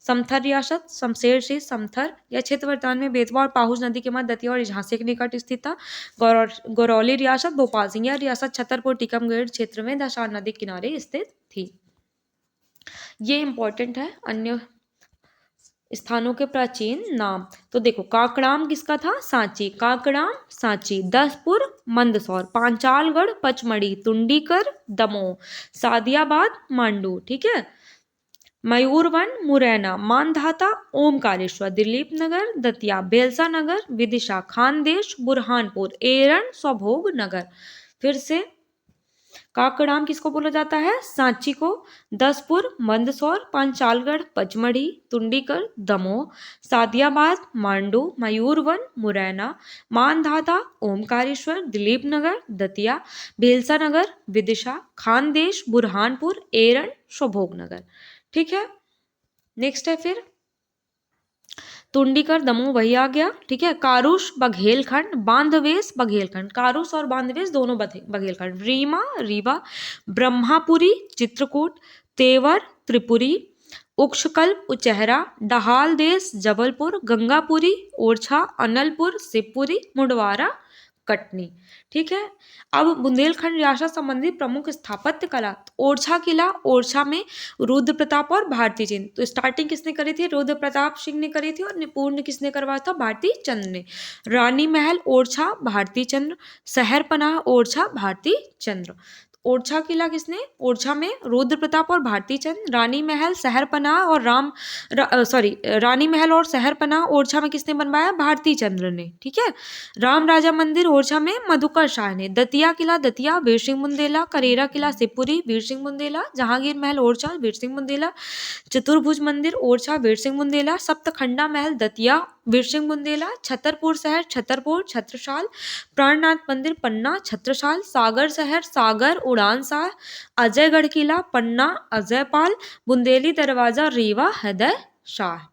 समथर रियासत, शमशेर से समथर, यह क्षेत्र वर्तमान में बेतवा और पाहुज नदी के मध्य दतिया और झांसी के निकट स्थित था। गौरौली रियासत, भोपाल सिंह, यह रियासत छतरपुर टीकमगढ़ क्षेत्र में दशार नदी किनारे स्थित थी। ये इंपॉर्टेंट है। अन्य स्थानों के प्राचीन नाम, तो देखो काकड़ाम किसका था, सांची, काकड़ाम सांची। दसपुर मंदसौर, पांचालगढ़ पचमढ़ी, तुंडीकर दमोह, सादियाबाद मांडू, ठीक है। मयूरवन मुरैना, मानधाता ओमकारेश्वर, दिलीप नगर दतिया, बेलसा नगर विदिशा, खानदेश बुरहानपुर, एरन स्वभोग नगर। फिर से काकड़ाम किसको बोला जाता है, सांची को। दसपुर मंदसौर, पांचालगढ़ पचमढ़ी, तुंडीकर दमोह, सादियाबाद मांडू, मयूरवन मुरैना, मानधाता ओमकारेश्वर, दिलीप नगर दतिया, बेलसा नगर विदिशा, खानदेश बुरहानपुर, एरन स्वभोग नगर, ठीक है। नेक्स्ट है फिर तुंडीकर दमोह वही आ गया, ठीक है। कारूश बघेलखंड, बांधवेस बघेलखंड, कारूस और बांधवेस दोनों बघेलखंड। रीमा रीवा, ब्रह्मापुरी चित्रकूट, तेवर त्रिपुरी, उक्षकल्प उचेहरा, डहाल देश जबलपुर, गंगापुरी ओरछा, अनलपुर शिवपुरी, मुंडवारा कटनी, ठीक है। अब बुंदेलखंड रियासत संबंधी प्रमुख स्थापत्य कला, ओरछा किला, ओरछा में रुद्र प्रताप और भारती चिन्ह। तो स्टार्टिंग किसने करी थी, रुद्र प्रताप सिंह ने करी थी और पूर्ण किसने करवाया था, भारती चंद्र ने। रानी महल ओरछा भारती चंद्र, शहर पनाह ओरछा भारती चंद्र। ओरछा किला किसने, ओरछा में रुद्र प्रताप और भारती चंद। रानी महल शहर पनाह और रानी महल और शहर पनाह ओरछा में किसने बनवाया, भारती चंद्र ने, ठीक है। राम राजा मंदिर ओरछा में मधुकर शाह ने। दतिया किला दतिया वीर सिंह बुंदेला, करेरा किला शिवपुरी वीर सिंह बुंदेला, जहांगीर महल ओरछा वीर सिंह बुंदेला, चतुर्भुज मंदिर ओरछा वीर सिंह बुंदेला, सप्तखंडा महल दतिया वीर सिंह बुंदेला, छतरपुर शहर छतरपुर छत्रसाल, प्राणनाथ मंदिर पन्ना छत्रसाल, सागर शहर सागर उड़ान शाह, अजयगढ़ किला पन्ना अजयपाल, बुंदेली दरवाजा रीवा हैदर शाह।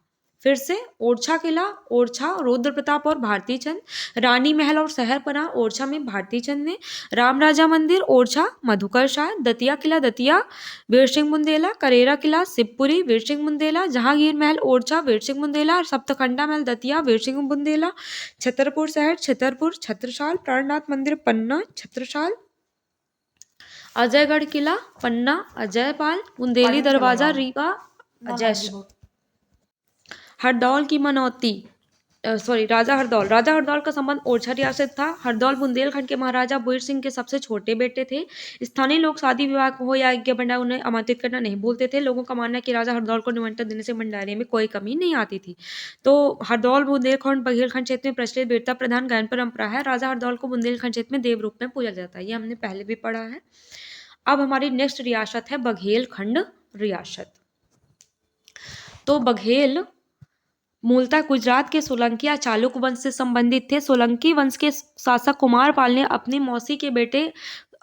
फिर से ओरछा किला ओरछा रुद्र प्रताप और भारती चंद, रानी महल और शहर पनाह ओरछा में भारती चंद ने, राम राजा मंदिर ओरछा मधुकर शाह, दतिया किला दतिया वीर सिंह बुंदेला, करेरा किला शिवपुरी वीर सिंह बुंदेला, जहांगीर महल ओरछा वीर सिंह बुंदेला, सप्तखंडा महल दतिया वीर सिंह बुंदेला, छतरपुर शहर छतरपुर छत्रसाल, प्राणनाथ मंदिर पन्ना छत्रसाल, अजयगढ़ किला पन्ना अजयपाल, बुंदेली दरवाजा रीवा अजय। हरदौल की मनौती राजा हरदौल का संबंध ओरछा रियासत था। हरदौल बुंदेलखंड के महाराजा बुहिर सिंह के सबसे छोटे बेटे थे। स्थानीय लोग शादी विवाह हो या यज्ञ भंडार उन्हें आमंत्रित करना नहीं भूलते थे। लोगों का मानना है कि राजा हरदौल को निमंत्रण देने से भंडारे में कोई कमी नहीं आती थी। तो हरदौल बुंदेलखंड बघेलखंड क्षेत्र में प्रचलित वीरता प्रधान गायन परंपरा है। राजा हरदौल को बुंदेलखंड क्षेत्र में देव रूप में पूजा जाता है, ये हमने पहले भी पढ़ा है। अब हमारी नेक्स्ट रियासत है बघेलखंड रियासत। तो बघेल मूलतः गुजरात के सोलंकी या चालुक्य वंश से संबंधित थे। सोलंकी वंश के शासक कुमारपाल ने अपनी मौसी के बेटे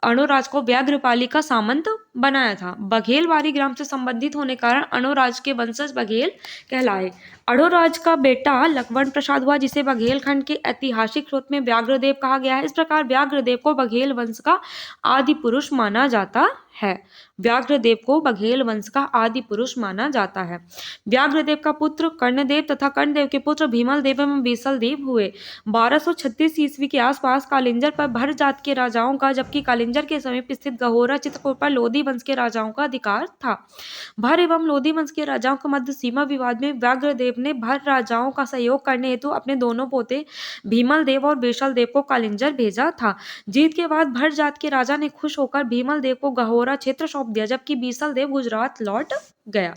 अणुराज को व्याघ्रपाली का सामंत बनाया था। बघेलवाड़ी ग्राम से संबंधित होने के कारण अणोराज के वंशज बघेल कहलाए। अणोराज का बेटा लक्ष्मण प्रसाद हुआ, जिसे बघेलखंड के ऐतिहासिक स्रोत में व्याघ्रदेव कहा गया है। इस प्रकार व्याघ्रदेव को बघेल वंश का आदि पुरुष माना जाता है। व्याघ्रदेव को बघेल वंश का आदि पुरुष माना जाता है। व्याघ्रदेव का पुत्र कर्णदेव तथा कर्णदेव के पुत्र भीमल देव एवं बीसल देव हुए। 1236 ईस्वी के आसपास कालिंजर पर भर जात के राजाओं का, जबकि कालिंजर के समीप स्थित गहोरा चित्रकूट पर लोधी वंश के राजाओं का अधिकार था। भर एवं लोधी वंश के राजाओं के मध्य सीमा विवाद में व्याघ्रदेव ने भर राजाओं का सहयोग करने हेतु अपने दोनों पोते भीमल देव और बीसल देव को कालिंजर भेजा था। जीत के बाद भर जात के राजा ने खुश होकर भीमल देव को गहोरा क्षेत्र सौंप दिया, जबकि बीसल देव गुजरात लौट गया।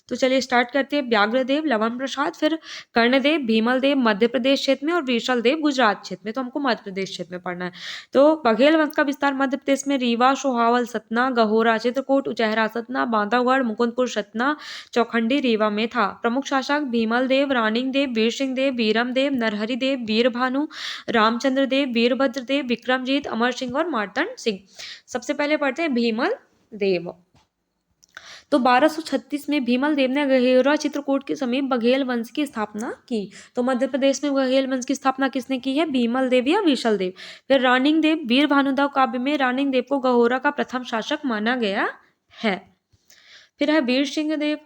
तो चलिए स्टार्ट करते हैं। व्याघ्रदेव, लवण प्रसाद, फिर कर्णदेव, भीमल देव मध्य प्रदेश क्षेत्र में और बीसल देव गुजरात क्षेत्र में। तो हमको मध्य प्रदेश क्षेत्र में पढ़ना है। तो बघेल वंश का विस्तार मध्य प्रदेश में रीवा, सोहावल, सतना, गहोरा, चित्रकूट, उचेहरा, सतना, बांधवगढ़, मुकुंदपुर, सतना, चौखंडी, रीवा में था। प्रमुख शासक भीमल देव, रानिंग देव, वीर सिंह देव, वीरम देव, नरहरि देव, वीरभानु, रामचंद्र देव, वीरभद्र देव, विक्रमजीत, अमर सिंह और मार्तंड सिंह। सबसे पहले पढ़ते हैं भीमल देव। तो 1236 में भीमल देव ने गहेरा चित्रकूट के समीप बघेल वंश की स्थापना की। तो मध्य प्रदेश में बघेल वंश की स्थापना किसने की है? भीमल देव या बीसल देव। फिर रानिंग देव, वीर भानुदाव काव्य में रानिंग देव को गहोरा का प्रथम शासक माना गया है। फिर है वीर सिंह देव।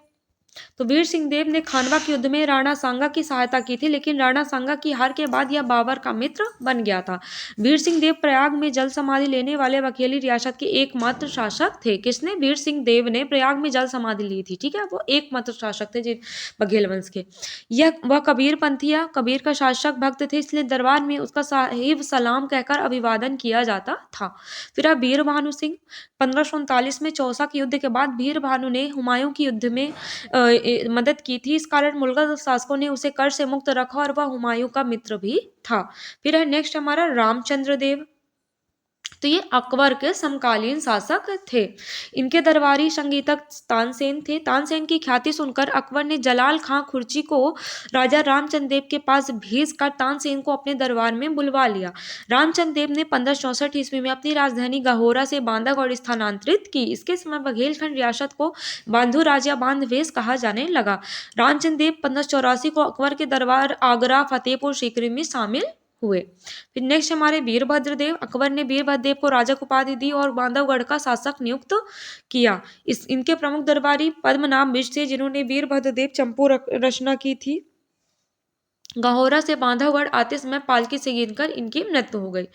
तो वीर सिंह देव ने खानवा के युद्ध में राणा सांगा की सहायता की थी, लेकिन राणा सांगा की हार के बाद यह बाबर का मित्र बन गया था। वीर सिंह देव प्रयाग में जल समाधि लेने वाले बघेली रियासत के एकमात्र शासक थे। किसने? वीर सिंह देव ने प्रयाग में जल समाधि ली थी। ठीक है, वो एकमात्र शासक थे बघेल वंश के। वह कबीर पंथिया, कबीर का शासक भक्त थे, इसलिए दरबार में उसका साहिब सलाम कहकर अभिवादन किया जाता था। फिर वीर भानु सिंह। 1539 में चौसा के युद्ध के बाद वीर भानु ने हुमायूं के युद्ध में मदद की थी। इस कारण मुगल शासकों ने उसे कर से मुक्त रखा और वह हुमायूं का मित्र भी था। फिर है नेक्स्ट हमारा रामचंद्र देव। तो ये अकबर के समकालीन शासक थे। इनके दरबारी संगीतक तानसेन थे। तानसेन की ख्याति सुनकर अकबर ने जलाल खां खुर्ची को राजा रामचंद्र देव के पास भेजकर तानसेन को अपने दरबार में बुलवा लिया। रामचंद्र देव ने 1564 ईस्वी में अपनी राजधानी गहोरा से बांधवगढ़ स्थानांतरित की। इसके समय बघेलखंड रियासत को बांधुराज या बांधवेश कहा जाने लगा। रामचंद्र देव 1584 को अकबर के दरबार आगरा, फतेहपुर सीकरी में शामिल हुए। फिर नेक्स्ट हमारे वीरभद्र देव। अकबर ने वीरभद्र देव को राजक उपाधि दी और बांधवगढ़ का शासक नियुक्त किया। इनके प्रमुख दरबारी पद्मनाभ मिश्र थे, जिन्होंने वीरभद्र देव चंपू रचना की थी। गहोरा से बांधवगढ़ आते समय पालकी से गिरकर इनकी मृत्यु हो गई।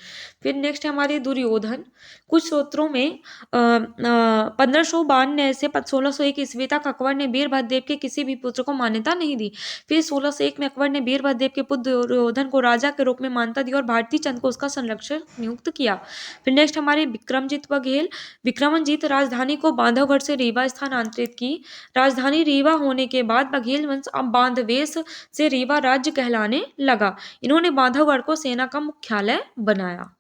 फिर नेक्स्ट हमारे दुर्योधन। कुछ सूत्रों में 1592 से 1601 ईस्वी तक अकबर ने वीरभद्र देव के किसी भी पुत्र को मान्यता नहीं दी। फिर 1601 में अकबर ने वीरभद्र देव के पुत्र दुर्योधन को राजा के रूप में मान्यता दी और भारती चंद को उसका संरक्षक नियुक्त किया। फिर नेक्स्ट हमारे विक्रमजीत बघेल। विक्रमजीत राजधानी को बांधवगढ़ से रीवा स्थानांतरित की। राजधानी रीवा होने के बाद बघेल वंश अब बांधवेश से रीवा राज्य कहलाने लगा। इन्होंने बांधवगढ़ को सेना का मुख्यालय बनाया।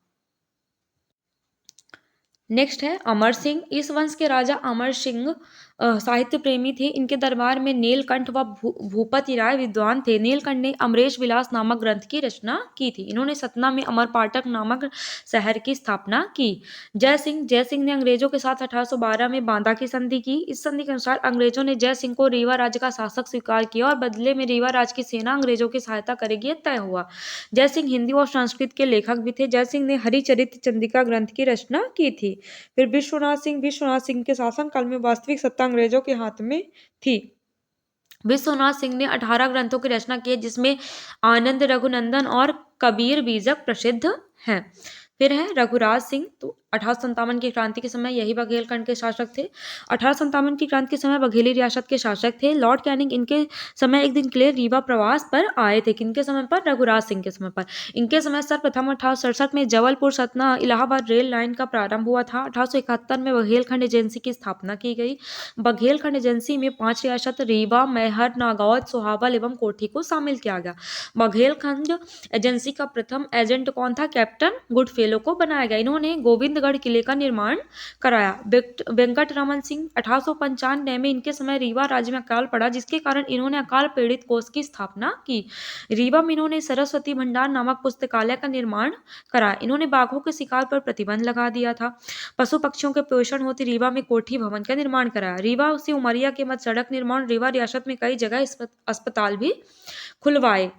नेक्स्ट है अमर सिंह। इस वंश के राजा अमर सिंह साहित्य प्रेमी थे। इनके दरबार में नीलकंठ व भूपति राय विद्वान थे। नीलकंठ ने अमरेश विलास नामक ग्रंथ की रचना की थी। इन्होंने सतना में अमरपाटक नामक शहर की स्थापना की। जय सिंह ने अंग्रेजों के साथ 1812 में बांदा की संधि की। इस संधि के अनुसार अंग्रेजों ने जय सिंह को रीवा राज्य का शासक स्वीकार किया और बदले में रीवा राज्य की सेना अंग्रेजों की सहायता करेगी, यह तय हुआ। जय सिंह हिंदी और संस्कृत के लेखक भी थे। जय सिंह ने हरिचरित्र चंद्रिका ग्रंथ की रचना की थी। फिर विश्वनाथ सिंह के शासनकाल में वास्तविक सत्ता अंग्रेजों के हाथ में थी। विश्वनाथ सिंह ने 18 ग्रंथों की रचना की, जिसमें आनंद, रघुनंदन और कबीर बीजक प्रसिद्ध हैं। फिर है रघुराज सिंह। तो 1857 की क्रांति के समय यही बघेलखंड के शासक थे। 1857 की क्रांति के समय बघेली रियासत के शासक थे। लॉर्ड कैनिंग इनके समय एक दिन के लिए रीवा प्रवास पर आए थे। किनके समय पर? रघुराज सिंह के समय पर। इनके समय सर्वप्रथम 1867 में जबलपुर सतना इलाहाबाद रेल लाइन का प्रारंभ हुआ था। 1871 में बघेलखंड एजेंसी की स्थापना की गई। बघेलखंड एजेंसी में 5 रियासत रीवा, मैहर, नागौद, सोहावल एवं कोठी को शामिल किया गया। बघेलखंड एजेंसी का प्रथम एजेंट कौन था? कैप्टन गुडफेलो को बनाया गया। इन्होंने गोविंद कुंभलगढ़ किले का निर्माण कराया। वेंकटरमन सिंह 1895 में इनके समय रीवा राज्य में अकाल पड़ा, जिसके कारण इन्होंने अकाल पीड़ित कोष की स्थापना की। रीवा में इन्होंने सरस्वती भंडार नामक पुस्तकालय का निर्माण कराया। इन्होंने बाघों के शिकार पर प्रतिबंध लगा दिया था। पशु पक्षियों के पोषण हेतु रीवा में कोठी भवन का निर्माण कराया। रीवा से उमरिया के मध्य सड़क निर्माण, रीवा रियासत में कई जगह अस्पताल भी खुलवाए।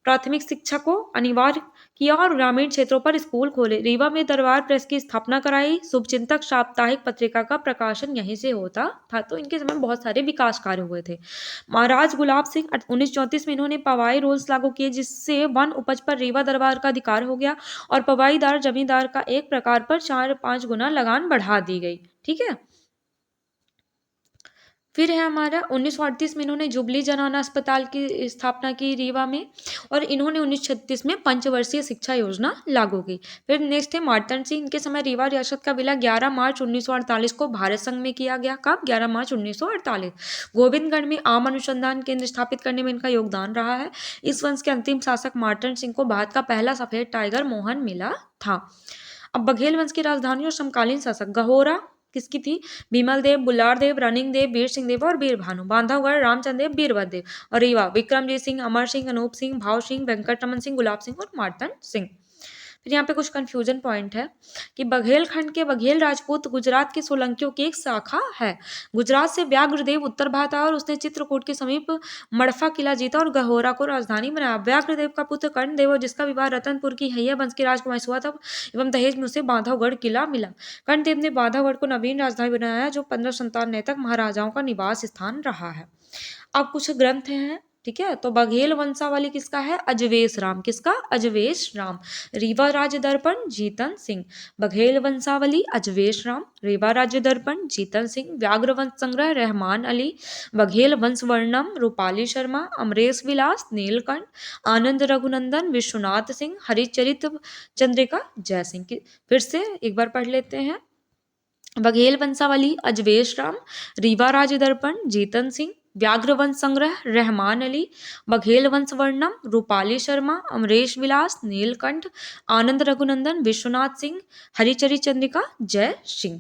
प्राथमिक शिक्षा को अनिवार्य किया और ग्रामीण क्षेत्रों पर स्कूल खोले। रीवा में दरबार प्रेस की स्थापना कराई। शुभचिंतक साप्ताहिक पत्रिका का प्रकाशन यहीं से होता था। तो इनके समय बहुत सारे विकास कार्य हुए थे। महाराज गुलाब सिंह 1934 में इन्होंने पवाई रूल्स लागू किए, जिससे वन उपज पर रीवा दरबार का अधिकार हो गया और पवाईदार जमींदार का एक प्रकार पर 4-5 गुना लगान बढ़ा दी गई। ठीक है। फिर है हमारा 1938 में इन्होंने जुबली जनाना अस्पताल की स्थापना की रीवा में, और इन्होंने 1936 में पंचवर्षीय शिक्षा योजना लागू की। फिर नेक्स्ट है मार्तंड सिंह। इनके समय रीवा रियासत का विलय 11 मार्च 1948 को भारत संघ में किया गया। कब? 11 मार्च 1948। गोविंदगढ़ में आम अनुसंधान केंद्र स्थापित करने में इनका योगदान रहा है। इस वंश के अंतिम शासक मार्तंड सिंह को भारत का पहला सफेद टाइगर मोहन मिला था। अब बघेल वंश की राजधानी और समकालीन शासक गहोरा किसकी थी? भीमल देव, बुल्लार देव, रनिंग देव, वीर सिंह देव और वीर भानु। बांधवगढ़ रामचंद्र देव, वीरभद्र देव। और रीवा विक्रमजीत सिंह, अमर सिंह, अनूप सिंह, भाव सिंह, वेंकटरमन सिंह, गुलाब सिंह और मार्तंड सिंह। फिर यहाँ पे कुछ कंफ्यूजन पॉइंट है कि बघेलखंड के बघेल राजपूत गुजरात के सोलंकियों की एक शाखा है। गुजरात से व्याघ्रदेव उत्तर भारत आया और उसने चित्रकूट के समीप मड़फा किला जीता और गहोरा को राजधानी बनाया। व्याघ्रदेव का पुत्र कर्णदेव, और जिसका विवाह रतनपुर की हैया वंश के राजकुमारी से हुआ था, एवं दहेज में उसे बांधवगढ़ किला मिला। कर्णदेव ने बांधवगढ़ को नवीन राजधानी बनाया, जो 1597 तक महाराजाओं का निवास स्थान रहा है। अब कुछ ग्रंथ हैं। ठीक है। तो बघेल वंशावली किसका है? अजवेश राम। किसका? अजवेश राम। रीवा राज्य दर्पण जीतन सिंह। बघेल वंशावली अजवेश राम। रीवा राज्य दर्पण जीतन सिंह। व्याघ्र वंश संग्रह रहमान अली। बघेल वंश वर्णम रूपाली शर्मा। अमरेश विलास नीलकंठ। आनंद रघुनंदन विश्वनाथ सिंह। हरिचरित चंद्रिका जय सिंह। फिर से एक बार पढ़ लेते हैं। बघेल वंशावली अजवेश राम। रीवा राज्य दर्पण जीतन सिंह। व्याघ्र वंश संग्रह रहमान अली। बघेल वंश वर्णम रूपाली शर्मा। अमरेश विलास नीलकंठ। आनंद रघुनंदन विश्वनाथ सिंह। हरिचरित चंद्रिका जय सिंह।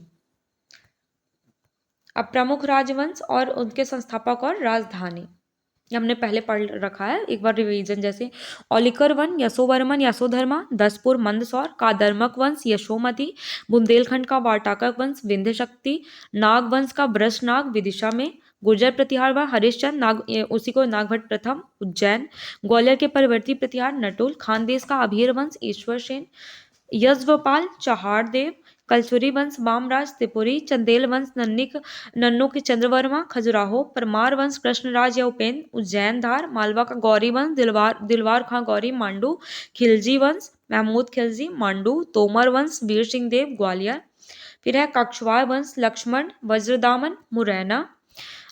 अब प्रमुख राजवंश और उनके संस्थापक और राजधानी हमने पहले पढ़ रखा है, एक बार रिवीजन जैसे औलिकर वन यशोवर्मन यशोधर्मा। दसपुर मंदसौर। कादर्मक वंश यशोमती। बुंदेलखंड का वाटाकक वंश विंध्य शक्ति। नाग वंश का ब्रशनाग विदिशा में। गुर्जर प्रतिहार व हरिश्चंद्र नाग उसी को नागभट्ट प्रथम उज्जैन। ग्वालियर के परवर्ती प्रतिहार नटुल। खानदेश का अभीर वंश ईश्वर सेन। यज्वपाल चहार देव। कलचुरी वंश बामराज त्रिपुरी। चंदेल वंश नन्नू के चंद्रवर्मा खजुराहो। परमार वंश कृष्णराज या उपेंद्र उज्जैन धार। मालवा का गौरी वंश दिलवार खां गौरी मांडू। खिलजी वंश महमूद खिलजी मांडू। तोमर वंश वीर सिंह देव ग्वालियर। फिर है कक्षवार वंश लक्ष्मण वज्रदामन मुरैना।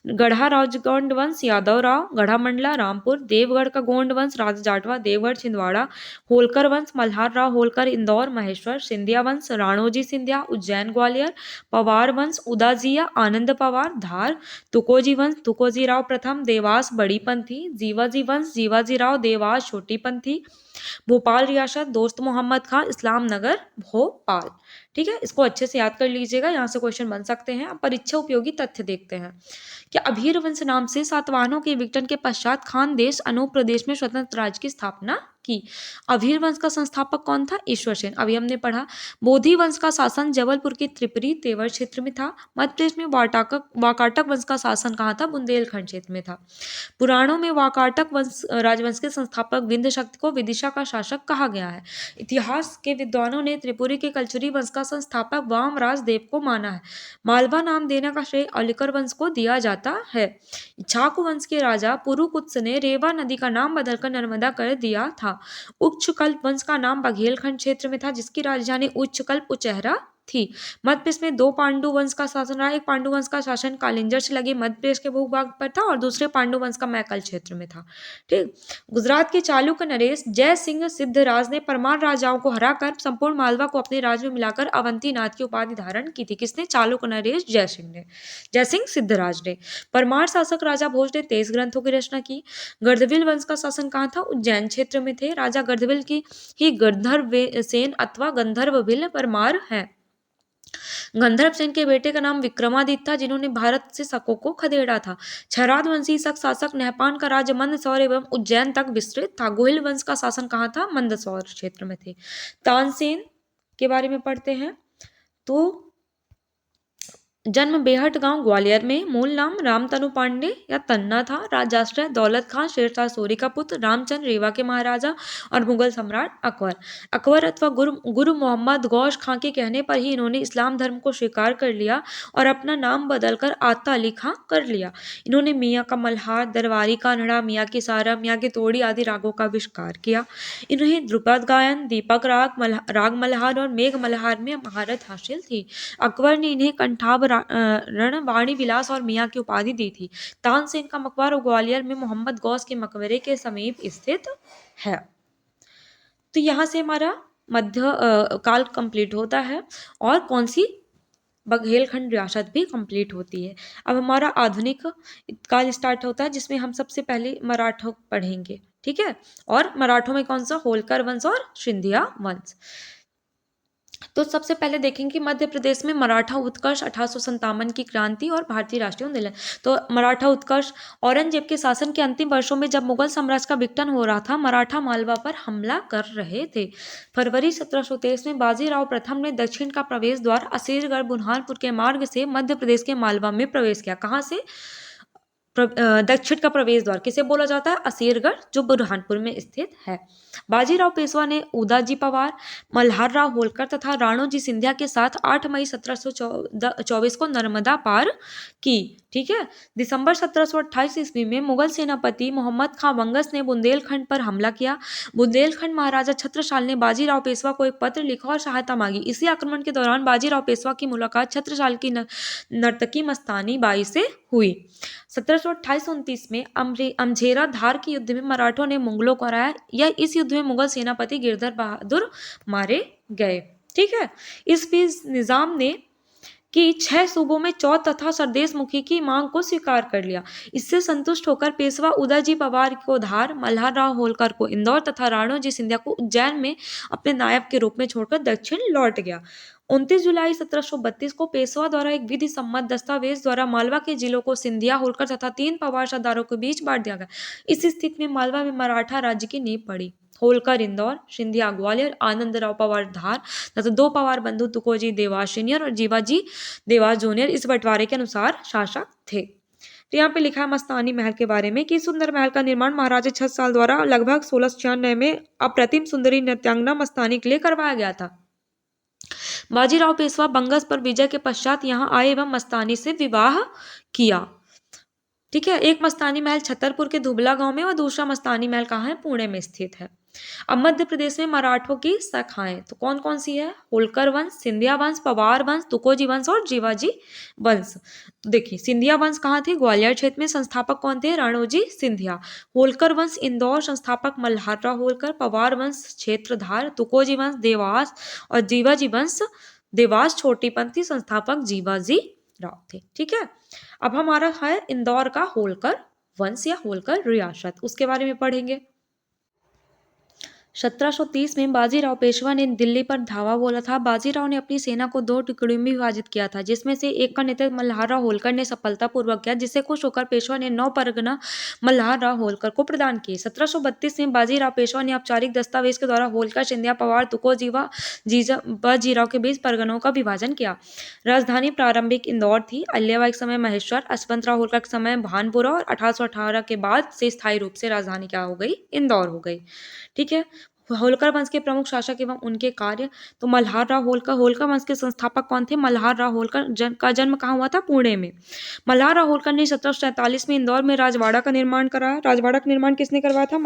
गढ़ा राजगौंड वंश यादव राव। गढ़ा मंडला रामपुर। देवगढ़ का गोंड वंश राजा जाटवा देवगढ़ छिंदवाड़ा। होलकर वंश मल्हार राव होलकर इंदौर महेश्वर। सिंधिया वंश राणोजी सिंधिया उज्जैन ग्वालियर। पवार वंश उदाजिया आनंद पवार धार। तुकोजी वंश तुकोजी राव प्रथम देवास बड़ी पंथी। जीवाजी वंश जीवाजी राव देवास छोटी पंथी। भोपाल रियासत दोस्त मोहम्मद खां इस्लाम नगर भोपाल। ठीक है, इसको अच्छे से याद कर लीजिएगा, यहाँ से क्वेश्चन बन सकते हैं। अब परीक्षा उपयोगी तथ्य देखते हैं कि अभीर वंश नाम से सातवाहनों के विघटन के पश्चात खानदेश अनूप प्रदेश में स्वतंत्र राज्य की स्थापना की। अभीर वंश का संस्थापक कौन था? ईश्वर सेन। अभी हमने पढ़ा। बोधि वंश का शासन जबलपुर के त्रिपुरी तेवर क्षेत्र में था। मध्य प्रदेश में वाकाटक वंश का शासन कहाँ था? बुंदेलखंड क्षेत्र में था। पुराणों में वाकाटक वंश राजवंश के संस्थापक विंध्य शक्ति को विदिशा का शासक कहा गया है। इतिहास के विद्वानों ने त्रिपुरी के कलचुरी वंश का संस्थापक वामराज देव को माना है। मालवा नाम देने का श्रेय औलिकर वंश को दिया जाता है। इक्ष्वाकु वंश के राजा पुरुकुत्स ने रेवा नदी का नाम बदलकर नर्मदा कर दिया था। उच्चकल्प वंश का नाम बघेलखंड क्षेत्र में था, जिसकी राजधानी उच्चकल्प उचेहरा थी। मध्य प्रदेश में 2 पांडु वंश का शासन रहा। एक पांडु वंश का शासन कालिंजर से लगे मध्य प्रदेश के भूभाग पर था और दूसरे पांडु वंश का मैकल क्षेत्र में था। ठीक। गुजरात के चालुक्य नरेश जय सिंह सिद्धराज ने परमार राजाओं को हराकर संपूर्ण मालवा को अपने राज्य में मिलाकर अवंतीनाथ की उपाधि धारण की थी। किसने? चालुक्य नरेश जय सिंह ने, जय सिंह सिद्धराज ने। परमार शासक राजा भोज ने 23 ग्रंथों की रचना की। गर्दविल वंश का शासन कहाँ था? उज्जैन क्षेत्र में थे। राजा गर्दविल की ही गंधर्व सेन अथवा गंधर्व परमार है। गंधर्व सेन के बेटे का नाम विक्रमादित्य था, जिन्होंने भारत से शकों को खदेड़ा था। क्षराद वंशी शक शासक नहपान का राज्य मंदसौर एवं उज्जैन तक विस्तृत था। गोहिल वंश का शासन कहाँ था? मंदसौर क्षेत्र में थे। तानसेन के बारे में पढ़ते हैं। तो जन्म बेहट गांव ग्वालियर में। मूल नाम रामतनु पांडे या तन्ना था। राजाश्रय दौलत खान शेरशाह सूरी का पुत्र, रामचंद्र रीवा के महाराजा और मुगल सम्राट अकबर। अकबर अथवा गुरु मोहम्मद गौश खां के कहने पर ही इन्होंने इस्लाम धर्म को स्वीकार कर लिया और अपना नाम बदलकर आता अली खां कर लिया। इन्होंने मियाँ का मल्हार, दरबारी कान्हड़ा, मियाँ की सारा, मियाँ की तोड़ी आदि रागों का आविष्कार किया। इन्हें ध्रुपद गायन, दीपक राग मल्हार और मेघ मल्हार में महारत हासिल थी। अकबर ने इन्हें कंठाभ रणवाणी विलास और मियाँ की उपाधि दी थी। तानसेन का मकबरा ग्वालियर में मोहम्मद गौस के मकबरे के समीप स्थित है। तो यहाँ से हमारा मध्य काल कंप्लीट होता है और कौन सी? बघेलखंड रियासत भी कंप्लीट होती है। अब हमारा आधुनिक काल स्टार्ट होता है, जिसमें हम सबसे पहले मराठों पढ़ेंगे। ठीक है, और मराठों में कौन सा? होलकर वंश और सिंधिया वंश। तो सबसे पहले देखेंगे कि मध्य प्रदेश में मराठा उत्कर्ष 1857 की क्रांति और भारतीय राष्ट्रीय आंदोलन। तो मराठा उत्कर्ष, औरंगजेब के शासन के अंतिम वर्षों में जब मुगल साम्राज्य का विघटन हो रहा था, मराठा मालवा पर हमला कर रहे थे। फरवरी 1723 में बाजीराव प्रथम ने दक्षिण का प्रवेश द्वार असीरगढ़ बुरहानपुर के मार्ग से मध्य प्रदेश के मालवा में प्रवेश किया। कहाँ से? दक्षिण का प्रवेश द्वार किसे बोला जाता है? असीरगढ़, जो बुरहानपुर में स्थित है। बाजीराव पेशवा ने उदाजी पवार, मल्हार राव होलकर तथा राणोजी सिंधिया के साथ 8 मई 1724 को नर्मदा पार की। ठीक है। दिसंबर 1728 ईस्वी में मुगल सेनापति मोहम्मद खां वंगस ने बुंदेलखंड पर हमला किया। बुंदेलखंड महाराजा छत्रसाल ने बाजीराव पेशवा को एक पत्र लिखा और सहायता मांगी। इसी आक्रमण के दौरान बाजीराव पेशवा की मुलाकात छत्रसाल की नर्तकी मस्तानी बाई से हुई। 1728-29 में अमझेरा धार के युद्ध में मराठों ने मुगलों को हराया। यह इस युद्ध में मुगल सेनापति गिरधर बहादुर मारे गए। ठीक है। इस बीच निजाम ने कि 6 सूबों में चौथ तथा सरदेश मुखी की मांग को स्वीकार कर लिया। इससे संतुष्ट होकर पेशवा उदाजी पवार को धार, मल्हार राव होलकर को इंदौर तथा राणोजी सिंधिया को उज्जैन में अपने नायब के रूप में छोड़कर दक्षिण लौट गया। 29 जुलाई 1732 को पेशवा द्वारा एक विधि सम्मत दस्तावेज द्वारा मालवा के जिलों को सिंधिया, होलकर तथा 3 पवार सरदारों के बीच बांट दिया गया। इस स्थिति में मालवा में मराठा राज्य की नींव पड़ी। होलकर इंदौर, सिंधिया ग्वालियर, आनंदराव पवार धार तथा 2 पवार बंधु तुकोजी देवास सीनियर और जीवाजी देवास जूनियर इस बंटवारे के अनुसार शासक थे। तो यहाँ पे लिखा है मस्तानी महल के बारे में कि सुंदर महल का निर्माण महाराजा छत्रसाल द्वारा लगभग 1696 में अप्रतिम सुंदरी नृत्यांगना मस्तानी के लिए करवाया गया था। बाजीराव पेशवा बंगस पर विजय के पश्चात यहाँ आए एवं मस्तानी से विवाह किया। ठीक है। एक मस्तानी महल छतरपुर के धुबला गांव में और दूसरा मस्तानी महल कहाँ है? पुणे में स्थित है। अब मध्य प्रदेश में मराठों की शाखाएं तो कौन कौन सी है? होलकर वंश, सिंधिया वंश, पवार वंश, तुकोजी वंश और जीवाजी वंश। देखिए, सिंधिया वंश कहाँ थे? ग्वालियर क्षेत्र में। संस्थापक कौन थे? राणोजी सिंधिया। होलकर वंश इंदौर, संस्थापक मल्हार राव होलकर। पवार वंश क्षेत्रधार, तुकोजी वंश देवास और जीवाजी वंश देवास छोटीपंथी, संस्थापक जीवाजी राव थे। ठीक है। अब हमारा है इंदौर का होलकर वंश या होलकर रियासत, उसके बारे में पढ़ेंगे। 1730 में बाजीराव पेशवा ने दिल्ली पर धावा बोला था। बाजीराव ने अपनी सेना को 2 टुकड़ियों में विभाजित किया था, जिसमें से एक का नेतृत्व मल्हार राव होलकर ने सफलतापूर्वक किया, जिससे खुश होकर पेशवा ने 9 परगना मल्हार राव होलकर को प्रदान किए। 1732 में बाजीराव पेशवा ने औपचारिक दस्तावेज के द्वारा होलकर, सिंधिया, पवार, तुकोजीवा बाजीराव के बीच परगनों का विभाजन किया। राजधानी प्रारंभिक इंदौर थी। अहिल्याबाई के समय महेश्वर, यशवंतराव होलकर के समय भानपुरा और 1818 के बाद से स्थायी रूप से राजधानी क्या हो गई? इंदौर हो गई। ठीक है। होलकर वंश के प्रमुख शासक एवं उनके कार्य तो मल्हार राव होलकर। होलकर वंश के संस्थापक कौन थे? मल्हार राव होलकर का जन्म कहाँ हुआ था? पुणे में। मल्हार राव होलकर ने 1747 में इंदौर में राजवाड़ा का निर्माण कराया। राजवाड़ा का निर्माण किसने करवाया था?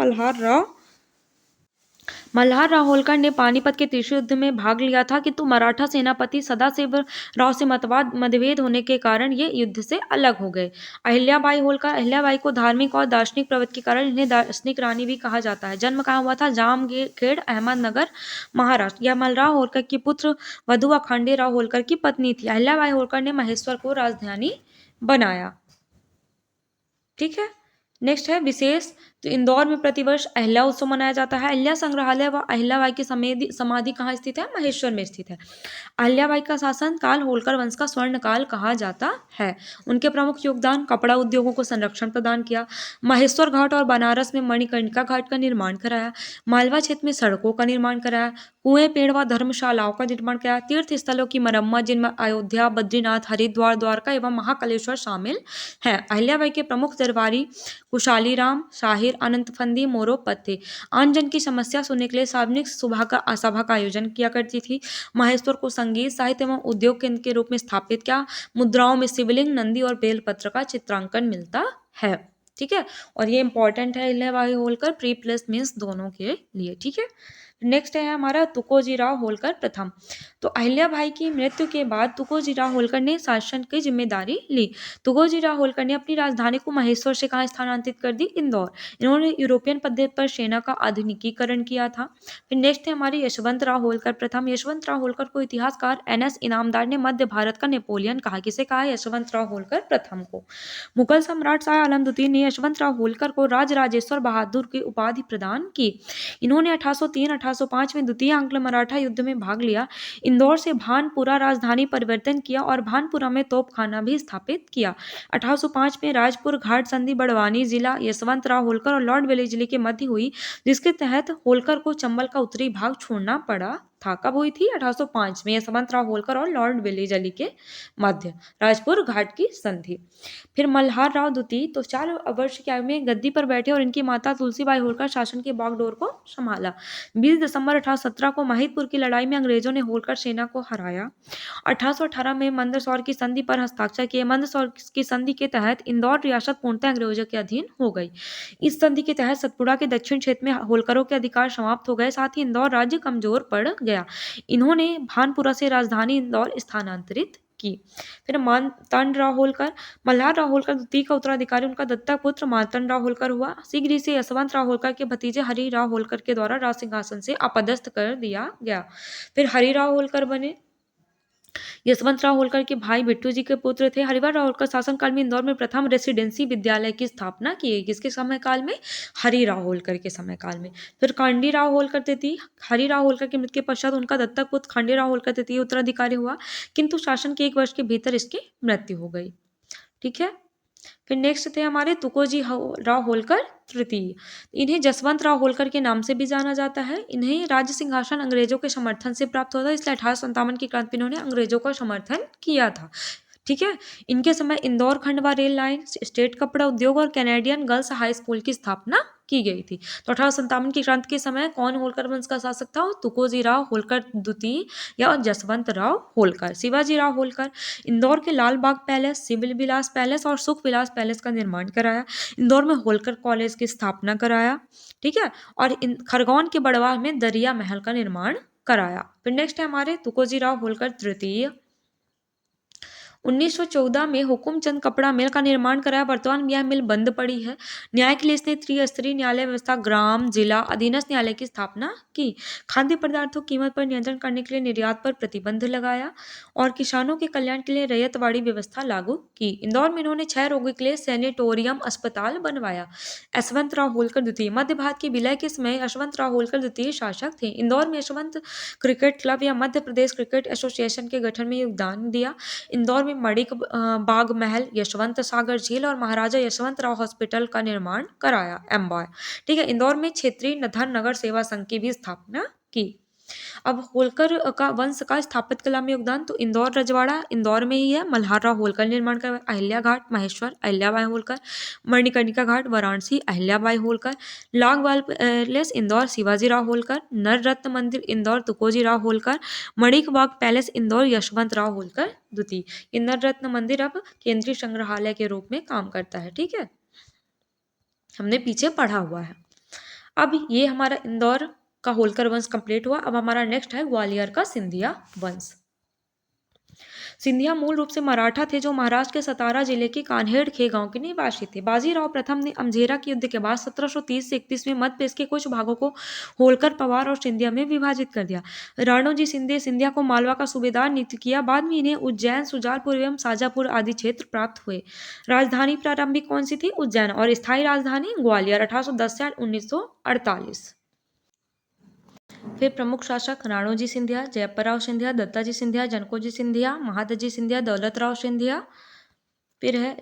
मल्हार राव होलकर ने पानीपत के त्रिशूल युद्ध में भाग लिया था, किंतु मराठा सेनापति सदाशिव राव से मतभेद होने के कारण ये युद्ध से अलग हो गए। अहिल्याबाई होलकर। अहिल्याबाई को धार्मिक और दार्शनिक प्रवृत्ति के कारण इन्हें दार्शनिक रानी भी कहा जाता है। जन्म कहाँ हुआ था? जामखेड़, अहमदनगर, महाराष्ट्र। यह मल्हार होलकर की पुत्र वधु अखंडे राव होलकर की पत्नी थी। अहिल्याबाई होलकर ने महेश्वर को राजधानी बनाया। ठीक है। नेक्स्ट है विशेष तो इंदौर में प्रतिवर्ष अहिल्या उत्सव मनाया जाता है। अहिल्या संग्रहालय व अहिल्याबाई की समाधि कहाँ स्थित है? महेश्वर में स्थित है। अहिल्याबाई का शासन काल होलकर वंश का स्वर्ण काल कहा जाता है। उनके प्रमुख योगदान: कपड़ा उद्योगों को संरक्षण प्रदान किया, महेश्वर घाट और बनारस में मणिकर्णिका घाट का निर्माण कराया, मालवा क्षेत्र में सड़कों का निर्माण कराया, कुएं पेड़ व धर्मशालाओं का निर्माण कराया, तीर्थ स्थलों की मरम्मत जिनमें अयोध्या, बद्रीनाथ, हरिद्वार, द्वारका एवं महाकालेश्वर शामिल है। अहिल्याबाई के प्रमुख दरबारी कुशालीराम, शाहिर, अनंतफंदी, मोरोपंत थे। आम जन की समस्या सुनने के लिए सार्वजनिक सभा का आयोजन किया करती थी। महेश्वर को संगीत, साहित्य एवं उद्योग केंद्र के रूप में स्थापित किया। मुद्राओं में शिवलिंग, नंदी और बेलपत्र का चित्रांकन मिलता है। ठीक है, और ये इंपॉर्टेंट है Ahilyabai Holkar, pre plus means दोनों के लिए। ठीक है, नेक्स्ट है हमारा तुकोजीराव होलकर प्रथम। तो अहिल्याबाई की मृत्यु के बाद तुकोजीराव होलकर ने शासन की जिम्मेदारी ली। तुकोजीराव होलकर ने अपनी राजधानी को महेश्वर से कहाँ स्थानांतरित कर दी? इंदौर। इन्होंने यूरोपियन पद्धति पर सेना का आधुनिकीकरण किया था। फिर नेक्स्ट है हमारी यशवंतराव होलकर प्रथम। यशवंतराव होलकर को इतिहासकार NS इनामदार ने मध्य भारत का नेपोलियन कहा। किसे कहा? यशवंतराव होलकर प्रथम को। मुगल सम्राट शाह आलम द्वितीय ने यशवंतराव होलकर को राजराजेश्वर बहादुर की उपाधि प्रदान की। इन्होंने 1803-1805 में द्वितीय आंग्ल मराठा युद्ध में भाग लिया। इंदौर से भानपुरा राजधानी परिवर्तन किया और भानपुरा में तोपखाना भी स्थापित किया। 1805 में राजपुर घाट संधि बड़वानी जिला यशवंतराव होलकर और लॉर्ड वेली जिले के मध्य हुई, जिसके तहत होलकर को चंबल का उत्तरी भाग छोड़ना पड़ा था। कब हुई थी? 1805 में यशवंतराव होलकर और लॉर्ड वेली जिले के मध्य राजपुर घाट की संधि। फिर मल्हार राव द्वितीय तो 4 वर्ष की आयु में गद्दी पर बैठे और इनकी माता तुलसीबाई होलकर शासन के बागडोर को संभाला। 20 दिसंबर 1817 को महिदपुर की लड़ाई में अंग्रेजों ने होलकर सेना को हराया। 1818 में मंदसौर की संधि पर हस्ताक्षर किए। मंदसौर की संधि के तहत इंदौर रियासत पूर्णतः अंग्रेजों के अधीन हो गई। इस संधि के तहत सतपुड़ा के दक्षिण क्षेत्र में होलकरों के अधिकार समाप्त हो गए, साथ ही इंदौर राज्य कमजोर पड़ गया। इन्होंने भानपुरा से राजधानी इंदौर स्थानांतरित की। फिर मार्तंडराव होलकर। मल्हार राव होलकर द्वितीय का उत्तराधिकारी उनका दत्तक पुत्र मार्तंडराव होलकर हुआ। शीघ्र ही से यशवंतराव होलकर के भतीजे हरिराव होलकर के द्वारा राज सिंहासन से अपदस्थ कर दिया गया। फिर हरिराव होलकर बने। यशवंतराव होलकर के भाई बिट्टू जी के पुत्र थे। हरिराव होलकर शासनकाल में इंदौर में प्रथम रेसिडेंसी विद्यालय की स्थापना की गई। किसके समय काल में? हरिराव होलकर के समय काल में। फिर खांडीराव होलकर तृतीय। हरिराव होलकर की मृत्यु के पश्चात उनका दत्तक पुत्र खांडीराव होलकर तृतीय उत्तराधिकारी हुआ, किंतु शासन के 1 वर्ष के भीतर इसकी मृत्यु हो गई। ठीक है, फिर नेक्स्ट थे हमारे तुकोजी राव होलकर तृतीय। इन्हें जसवंत राव होलकर के नाम से भी जाना जाता है। इन्हें राज्य सिंहासन अंग्रेजों के समर्थन से प्राप्त होता है, इसलिए 1857 की क्रांति में इन्होंने अंग्रेजों का समर्थन किया था। ठीक है, इनके समय Indore Khandwa rail line, state कपड़ा उद्योग और कैनेडियन गर्ल्स हाई स्कूल की स्थापना की गई थी। तो 1857 की क्रांति के समय कौन होलकर वंश का शासक था? तुकोजीराव होलकर द्वितीय या जसवंत राव होलकर। शिवाजीराव होलकर। इंदौर के लाल बाग पैलेस, सिविल विलास पैलेस और सुख विलास पैलेस का निर्माण कराया। इंदौर में होलकर कॉलेज की स्थापना कराया। ठीक है, और खरगोन के बड़वाह में दरिया महल का निर्माण कराया। फिर नेक्स्ट है हमारे तुकोजीराव होलकर तृतीय। 1914 में हुकुमचंद कपड़ा मिल का निर्माण कराया। वर्तमान में यह मिल बंद पड़ी है। न्याय के लिए इसने त्रिस्तरीय न्यायालय व्यवस्था, ग्राम, जिला, अधीनस्थ न्यायालय की स्थापना की। खाद्य पदार्थों की कीमत पर नियंत्रण करने के लिए निर्यात पर प्रतिबंध लगाया और किसानों के कल्याण के लिए रैयतवाड़ी व्यवस्था लागू की। इंदौर में इन्होंने 6 रोगियों के लिए सैनिटोरियम अस्पताल बनवाया। यशवंतराव होलकर द्वितीय। मध्य भारत के विलय के समय यशवंतराव होलकर द्वितीय शासक थे। इंदौर में यशवंत क्रिकेट क्लब या मध्य प्रदेश क्रिकेट एसोसिएशन के गठन में योगदान दिया। इंदौर में मणिक बाग महल, यशवंत सागर झील और महाराजा यशवंतराव हॉस्पिटल का निर्माण कराया। एम्बॉय। ठीक है, इंदौर में क्षेत्रीय धन नगर सेवा संघ की भी स्थापना की। अब होलकर का वंश का स्थापित कला में योगदान, तो इंदौर रजवाड़ा इंदौर में ही है। मल्हार राव होलकर निर्माण करवाया। अहिल्या घाट महेश्वर अहिल्याबाई होलकर। मणिकर्णिका घाट वाराणसी अहिल्याबाई होलकर। लांगवाल पैलेस इंदौर शिवाजीराव होलकर। नर रत्न मंदिर इंदौर तुकोजीराव होलकर। मणिक बाग पैलेस इंदौर यशवंतराव होलकर द्वितीय। ये नर रत्न मंदिर अब केंद्रीय संग्रहालय के रूप में काम करता है। ठीक है, हमने पीछे पढ़ा हुआ है। अब ये हमारा इंदौर का होलकर वंश कंप्लीट हुआ। अब हमारा नेक्स्ट है ग्वालियर का सिंधिया वंश। सिंधिया मूल रूप से मराठा थे जो महाराष्ट्र के सतारा जिले के कान्हेड़ गांव के निवासी थे। बाजीराव प्रथम ने अमझेरा के युद्ध के बाद 1730 से 31 में मध्य प्रदेश के कुछ भागों को होलकर, पवार और सिंधिया में विभाजित कर दिया। राणोजी शिंदे सिंधिया को मालवा का सूबेदार नियुक्त किया। बाद में इन्हें उज्जैन, सुजालपुर एवं शाजापुर आदि क्षेत्र प्राप्त हुए। राजधानी प्रारंभिक कौन सी थी? उज्जैन। और स्थायी राजधानी ग्वालियर 1810 से 1948। फिर प्रमुख शासक राणोजी सिंधिया, जयपतराव सिंधिया, दत्ताजी सिंधिया, जनकोजी सिंधिया, महादजी सिंधिया, दौलतराव सिंधिया। फिर है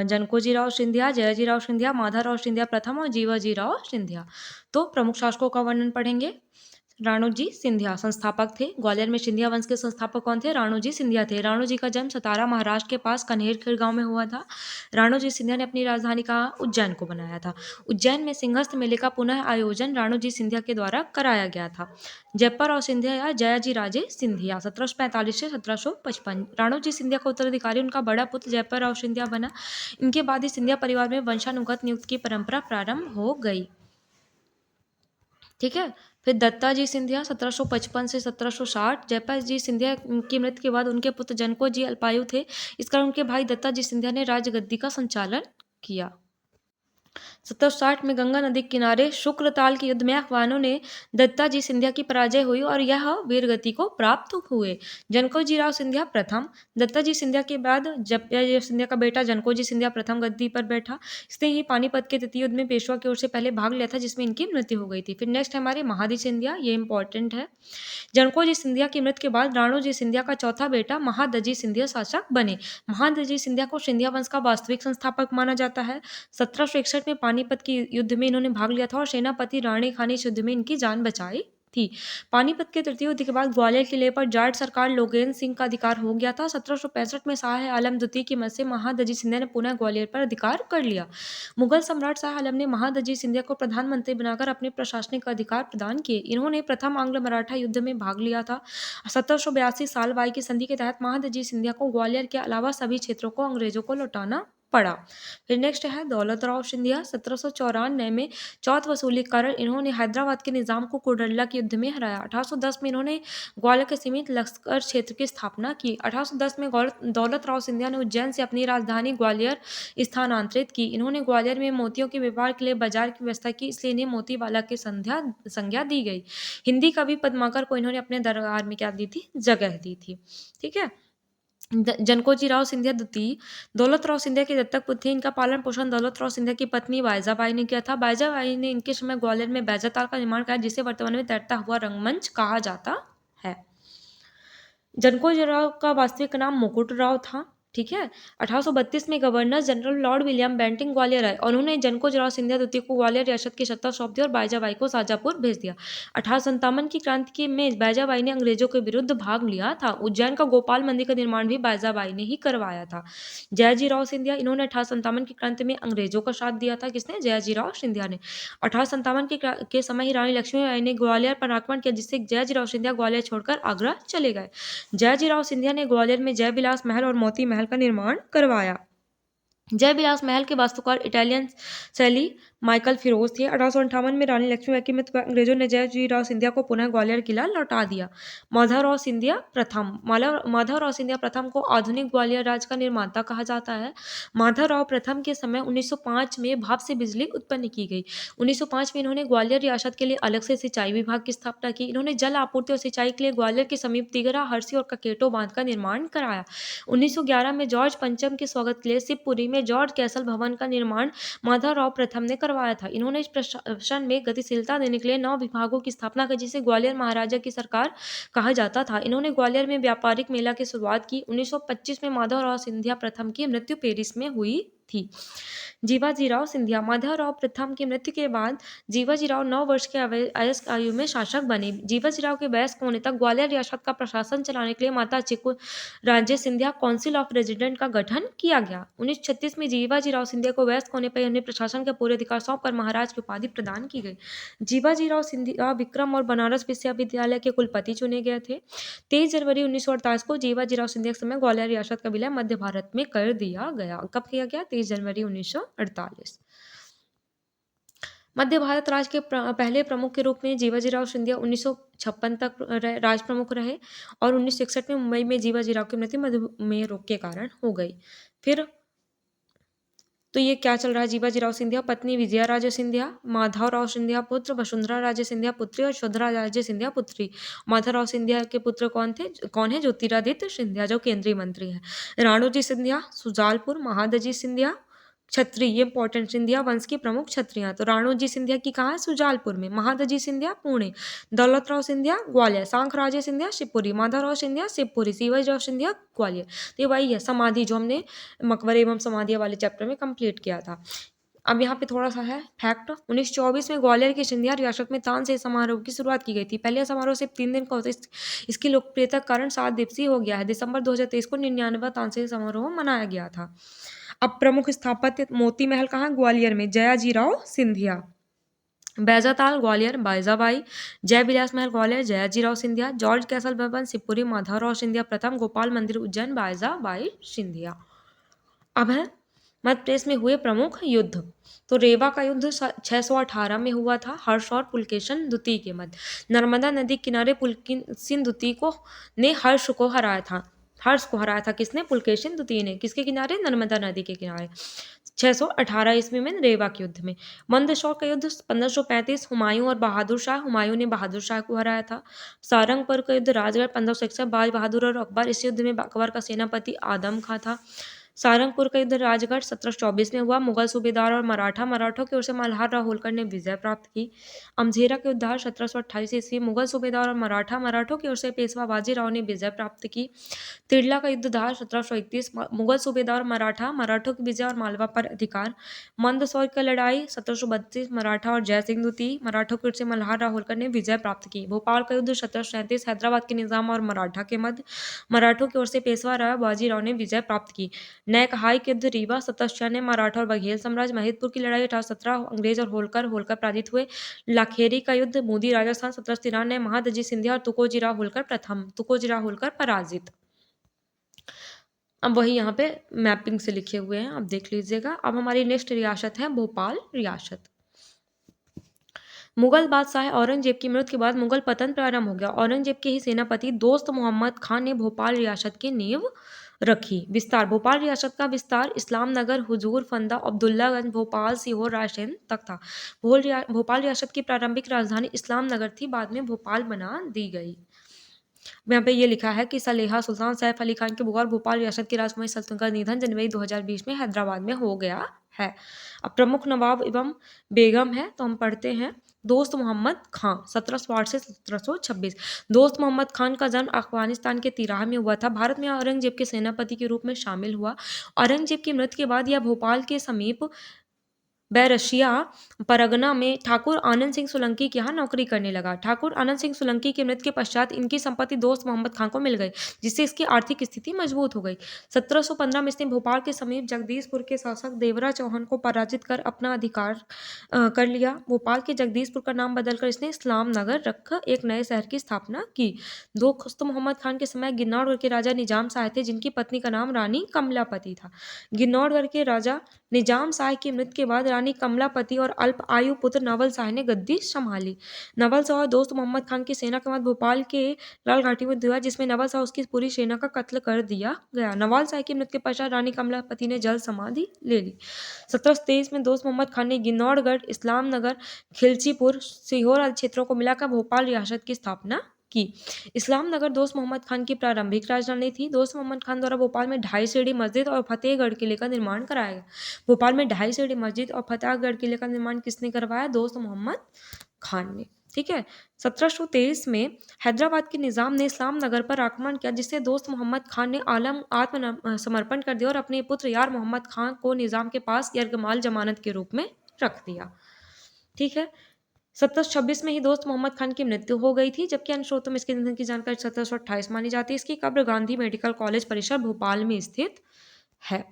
जनकोजीराव सिंधिया, जयाजीराव सिंधिया, माधवराव सिंधिया प्रथम और जीवाजीराव सिंधिया। तो प्रमुख शासकों का वर्णन पढ़ेंगे। राणोजी सिंधिया संस्थापक थे। ग्वालियर में सिंधिया वंश के संस्थापक कौन थे? राणोजी सिंधिया थे। राणोजी का जन्म सतारा महाराष्ट्र के पास कन्हेर गांव में हुआ था। राणोजी सिंधिया ने अपनी राजधानी कहाँ? उज्जैन को बनाया था। उज्जैन में सिंहस्थ मेले का पुनः आयोजन राणोजी सिंधिया के द्वारा कराया गया था। जयपर और सिंधिया या जयाजी राजे सिंधिया 1745 से 1755। राणोजी सिंधिया का उत्तराधिकारी उनका बड़ा पुत्र जयपर राव सिंधिया बना। इनके बाद ही सिंधिया परिवार में वंशानुगत नियुक्ति की परंपरा प्रारंभ हो गई। ठीक है। फिर दत्ताजी सिंधिया 1755 से 1760। जयपाल जी सिंधिया की मृत्यु के बाद उनके पुत्र जनको जी अल्पायु थे। इस कारण उनके भाई दत्ताजी सिंधिया ने राजगद्दी का संचालन किया। 1760 में गंगा नदी के किनारे शुक्रताल के युद्ध में अफगानों ने दत्ताजी सिंधिया की पराजय हुई और यह वीरगति को प्राप्त हुए। जनकोजीराव सिंधिया प्रथम। दत्ताजी सिंधिया के बाद जयपाल सिंधिया का बेटा जनकोजी सिंधिया प्रथम गद्दी पर बैठा। इसने ही पानीपत के तृतीय युद्ध में पेशवा की ओर से पहले भाग लिया था, जिसमें इनकी मृत्यु हो गई थी। फिर नेक्स्ट हमारे महादी सिंधिया, ये इंपॉर्टेंट है। जनकोजी सिंधिया की मृत्यु के बाद राणोजी सिंधिया का चौथा बेटा महादजी सिंधिया शासक बने। महादजी सिंधिया को सिंधिया वंश का वास्तविक संस्थापक माना जाता है। 1761 में पानीपत के युद्ध में इन्होंने भाग लिया था और सेनापति रानी खान इस युद्ध में इनकी जान बचाई थी। पानीपत के तृतीय युद्ध के बाद ग्वालियर किले पर जाट सरकार लोगेन सिंह का अधिकार हो गया था। 1765 में शाह आलम द्वितीय की मदद से महादजी सिंधिया ने पुनः ग्वालियर पर अधिकार कर लिया। मुगल सम्राट शाह आलम ने महादजी सिंधिया को प्रधानमंत्री बनाकर अपने प्रशासनिक अधिकार प्रदान किए। इन्होंने प्रथम आंग्ल मराठा युद्ध में भाग लिया था। 1782 साल बाई की संधि के तहत महादजी सिंधिया को ग्वालियर के अलावा सभी क्षेत्रों को अंग्रेजों को लौटाना पड़ा। फिर नेक्स्ट है दौलतराव सिंधिया। 1794 में चौथ वसूली के कारण इन्होंने हैदराबाद के निजाम को कुर्डल्ला के युद्ध में हराया। 1810 में इन्होंने ग्वालियर के सीमित लश्कर क्षेत्र की स्थापना की। 1810 में दौलतराव सिंधिया ने उज्जैन से अपनी राजधानी ग्वालियर स्थानांतरित की। इन्होंने ग्वालियर में मोतियों के व्यापार के लिए बाजार की व्यवस्था की, इसलिए इन्हें मोतीवाला की संज्ञा दी गई। हिंदी कवि पद्माकर को इन्होंने अपने दरबार में क्या दी थी? जगह दी थी। ठीक है। जनकोजीराव सिंधिया द्वितीय दौलतराव सिंधिया के दत्तक पुत्र थे। इनका पालन पोषण दौलतराव सिंधिया की पत्नी बाईजाबाई ने किया था। बाईजाबाई ने इनके समय ग्वालियर में बैजाताल का निर्माण किया, जिसे वर्तमान में तैरता हुआ रंगमंच कहा जाता है। जनकोजीराव का वास्तविक नाम मुकुटराव था। ठीक है। 1832 में governor general lord William Bentinck Gwalior आए और उन्होंने जनकोजीराव सिंधिया द्वितीय को ग्वालियर रियासत की सत्ता सौंप दी और बाईजाबाई को शाजापुर भेज दिया। 1857 की क्रांति में बाईजाबाई ने अंग्रेजों के विरुद्ध भाग लिया था। उज्जैन का गोपाल मंदिर का निर्माण भी बाईजाबाई ने ही करवाया था। जयाजीराव सिंधिया, इन्होंने 1857 की क्रांति में अंग्रेजों का साथ दिया था। किसने? जयाजीराव सिंधिया ने। 1857 के समय ही रानी लक्ष्मीबाई ने ग्वालियर पर आक्रमण किया, जिससे जयाजीराव सिंधिया ग्वालियर छोड़कर आगरा चले गए। जयाजीराव सिंधिया ने ग्वालियर में जय विलास महल और मोती महल का निर्माण करवाया। जय विलास महल के वास्तुकार इटालियन शैली माइकल फिरोज थे। 1858 में रानी लक्ष्मीबाई की मृत्यु पर अंग्रेजों ने जयजीराव सिंधिया को पुनः ग्वालियर किला लौटा दिया। माधवराव सिंधिया प्रथम। माधवराव सिंधिया प्रथम को आधुनिक ग्वालियर राज्य का निर्माता कहा जाता है। माधवराव प्रथम के समय 1905 में भाप से बिजली उत्पन्न की गई। 1905 में इन्होंने ग्वालियर रियासत के लिए अलग से सिंचाई विभाग की स्थापना की। इन्होंने जल आपूर्ति और सिंचाई के लिए ग्वालियर के समीप तिगरा, हरसी और ककेटो बांध का निर्माण कराया। 1911 में जॉर्ज पंचम के स्वागत के लिए शिवपुरी में जॉर्ज कैसल भवन का निर्माण माधवराव प्रथम ने करवाया था। इन्होंने इस प्रशासन में गतिशीलता देने के लिए 9 विभागों की स्थापना की, जिसे ग्वालियर महाराजा की सरकार कहा जाता था। इन्होंने ग्वालियर में व्यापारिक मेला की शुरुआत की। 1925 में माधवराव सिंधिया प्रथम की मृत्यु पेरिस में हुई थी। जीवाजीराव सिंधिया। माधवराव प्रथम की मृत्यु के बाद जीवाजीराव 9 वर्ष के अयस्क आयु में शासक बने। जीवाजीराव के वयस्क होने तक ग्वालियर रियासत का प्रशासन चलाने के लिए माता chikoo Raje Scindia council of resident का गठन किया गया। 1936 में जीवाजीराव सिंधिया को वयस्क होने पर उन्हें प्रशासन के पूरे अधिकार सौंपकर महाराज की उपाधि प्रदान की गई। जीवाजीराव सिंधिया विक्रम और बनारस विश्वविद्यालय के कुलपति चुने गए थे। 23 जनवरी 1948 को जीवाजीराव सिंधिया के समय ग्वालियर रियासत का विलय मध्य भारत में कर दिया गया। कब किया गया? 23 जनवरी 1948। मध्य भारत राज्य के पहले प्रमुख के रूप में जीवाजीराव सिंधिया 1956 तक राज प्रमुख रहे और 1961 में मुंबई में जीवाजीराव की मृत्यु मधुमेह रोग के कारण हो गई। फिर तो ये क्या चल रहा है, जीवाजीराव सिंधिया पत्नी विजया राजे सिंधिया, माधवराव सिंधिया पुत्र, वसुंधरा राजे सिंधिया पुत्री और यशोधरा राजे सिंधिया पुत्री। माधवराव सिंधिया के पुत्र कौन है? ज्योतिरादित्य सिंधिया जो केंद्रीय मंत्री है। राणोजी सिंधिया सुजालपुर, महादजी सिंधिया क्षत्रिय, ये इंपॉर्टेंट, सिंधिया वंश की प्रमुख क्षत्रियां। तो राणोजी सिंधिया की कहाँ है? सुजालपुर में। महादजी सिंधिया पुणे, दौलतराव सिंधिया ग्वालियर, सांखराजे सिंधिया शिवपुरी, माधवराव सिंधिया शिवपुरी, शिवाजीराव सिंधिया ग्वालियर। तो ये वही है समाधि जो हमने मकबरे एवं समाधियां वाले चैप्टर में कंप्लीट किया था। अब यहाँ पे थोड़ा सा है फैक्ट। 1924 में ग्वालियर की सिंधिया रियासत में तानसेन समारोह की शुरुआत की गई थी। पहले समारोह सिर्फ 3 दिन का होता है, इसकी लोकप्रियता के कारण 7 दिवसीय हो गया है। दिसंबर 2023 को 99वां तानसेन समारोह मनाया गया था। अब प्रमुख स्थापत्य मोती महल कहाँ? ग्वालियर में, जयाजीराव सिंधिया। बैजाताल ग्वालियर, बाइजाबाई। जय विलास महल ग्वालियर, जयाजीराव सिंधिया। जॉर्ज कैसल भवन शिवपुरी, माधवराव सिंधिया प्रथम। गोपाल मंदिर उज्जैन, बाइजाबाई सिंधिया। अब है मध्य प्रदेश में हुए प्रमुख युद्ध। तो रेवा का युद्ध 618 में हुआ था, हर्ष और पुलकेशिन द्वितीय के मध्य। नर्मदा नदी किनारे पुलकेशिन द्वितीय को ने हर्ष को हराया था। हर्ष को हराया था किसने? पुलकेशिन द्वितीय ने। किसके किनारे? नर्मदा नदी के किनारे। 618 ईस्वी में रेवा के युद्ध में। मंदसौर का युद्ध 1535, हुमायूं और बहादुर शाह। हुमायूं ने बहादुर शाह को हराया था। सारंगपुर का युद्ध राजगढ़ 1561, बाज बहादुर और अकबर। इस युद्ध में अकबर का सेनापति आदम खां था। सारंगपुर का युद्ध राजगढ़ 1724 में हुआ। मुगल सूबेदार और मराठों की ओर से मल्हार राव होलकर ने विजय प्राप्त की। अमझेरा के युद्ध 1728 ईस्वी, मुगल सूबेदार और मराठों की ओर से पेशवा बाजीराव ने विजय प्राप्त की। तिरला का युद्ध धार 1731, मुगल सूबेदार मराठों की विजय और मालवा पर अधिकार। मंदसौर की लड़ाई 1732, मराठा और जय सिंह द्वितीय, मराठों की ओर से मल्हार राव होलकर ने विजय प्राप्त की। भोपाल का युद्ध 1737, हैदराबाद के निजाम और मराठा के मध्य, मराठों की ओर से पेशवा राव बाजीराव ने विजय प्राप्त की। नैकहाई के युद्ध रीवा 1796, मराठा और बघेल साम्राज्य। महिदपुर की लड़ाई 1817, अंग्रेज और होलकर पराजित हुए। लाखेरी का युद्ध मोदी राजस्थान 1793, महादजी सिंधिया और तुकोजीराव होलकर प्रथम, तुकोजीराव होलकर पराजित। अब वही यहाँ पे मैपिंग से लिखे हुए हैं, अब देख लीजिएगा। अब हमारी नेक्स्ट रियासत है भोपाल रियासत। मुगल बादशाह औरंगजेब की मृत्यु के बाद मुगल पतन प्रारंभ हो गया। औरंगजेब के ही सेनापति दोस्त मोहम्मद खान ने भोपाल रियासत की नींव रखी। विस्तार। भोपाल रियासत का विस्तार इस्लाम नगर, हुजूर फंदा, अब्दुल्लागंज, भोपाल, सीहोर, रायसेन तक था। भोपाल रियासत की प्रारंभिक राजधानी इस्लाम नगर थी, बाद में भोपाल बना दी गई। यहाँ पे ये लिखा है कि सलेहा सुल्तान सैफ अली खान के बुखार भोपाल रियासत की राजकुमारी सल्तनत का निधन जनवरी 2020 में हैदराबाद में हो गया है। अब प्रमुख नवाब एवं बेगम है तो हम पढ़ते हैं। दोस्त मोहम्मद खां 1760 से 1726। दोस्त मोहम्मद खान का जन्म अफगानिस्तान के तिराह में हुआ था। भारत में औरंगजेब के सेनापति के रूप में शामिल हुआ। औरंगजेब की मृत्यु के बाद यह भोपाल के समीप बैरसिया परगना में ठाकुर आनंद सिंह सोलंकी के यहाँ नौकरी करने लगा। ठाकुर आनंद सिंह सोलंकी की मृत्यु के पश्चात इनकी संपत्ति दोस्त मोहम्मद खान को मिल गई, जिससे इसकी आर्थिक स्थिति मजबूत हो गई। 1715 में इसने भोपाल के समीप जगदीशपुर के शासक देवरा चौहान को पराजित कर अपना अधिकार कर लिया। भोपाल के जगदीशपुर का नाम बदलकर इसने इस्लाम नगर रख एक नए शहर की स्थापना की। दोस्त मोहम्मद खान के समय गिन्नौरगढ़ के राजा निजाम शाह थे, जिनकी पत्नी का नाम रानी कमलापति था। गिन्नौरगढ़ के राजा निजाम शाह की मृत्यु के बाद रानी कमलापति और अल्प आयु पुत्र नवल शाह ने गद्दी संभाली। नवल शाह और दोस्त मोहम्मद खान की सेना के बाद भोपाल के लाल घाटी में हुआ, जिसमें नवल शाह उसकी पूरी सेना का कत्ल कर दिया गया। नवल शाह की मृत्यु के पश्चात रानी कमलापति ने जल समाधि ले ली। 1723 में दोस्त मोहम्मद खान ने गिन्नौरगढ़, इस्लाम नगर, खिलचीपुर, सीहोर आदि क्षेत्रों को मिलाकर भोपाल रियासत की स्थापना की। इस्लाम नगर दोस्त मोहम्मद खान की प्रारंभिक राजधानी थी। दोस्त मोहम्मद खान द्वारा भोपाल में 2.5 सीढ़ी मस्जिद और फतेहगढ़ किले का निर्माण कराया गया। भोपाल में 2.5 सीढ़ी मस्जिद और फतेहगढ़ किले का निर्माण किसने करवाया? दोस्त मोहम्मद खान ने। ठीक है। 1723 में हैदराबाद के निजाम ने इस्लाम नगर पर आक्रमण किया, जिससे दोस्त मोहम्मद खान ने आत्मसमर्पण कर दिया और अपने पुत्र यार मोहम्मद खान को निजाम के पास यरगमाल जमानत के रूप में रख दिया। ठीक है। 1726 में ही दोस्त मोहम्मद खान की मृत्यु हो गई थी, जबकि अन्य स्रोतों में इसके निधन की जानकारी 1728 मानी जाती है। इसकी कब्र गांधी मेडिकल कॉलेज परिसर भोपाल में स्थित है।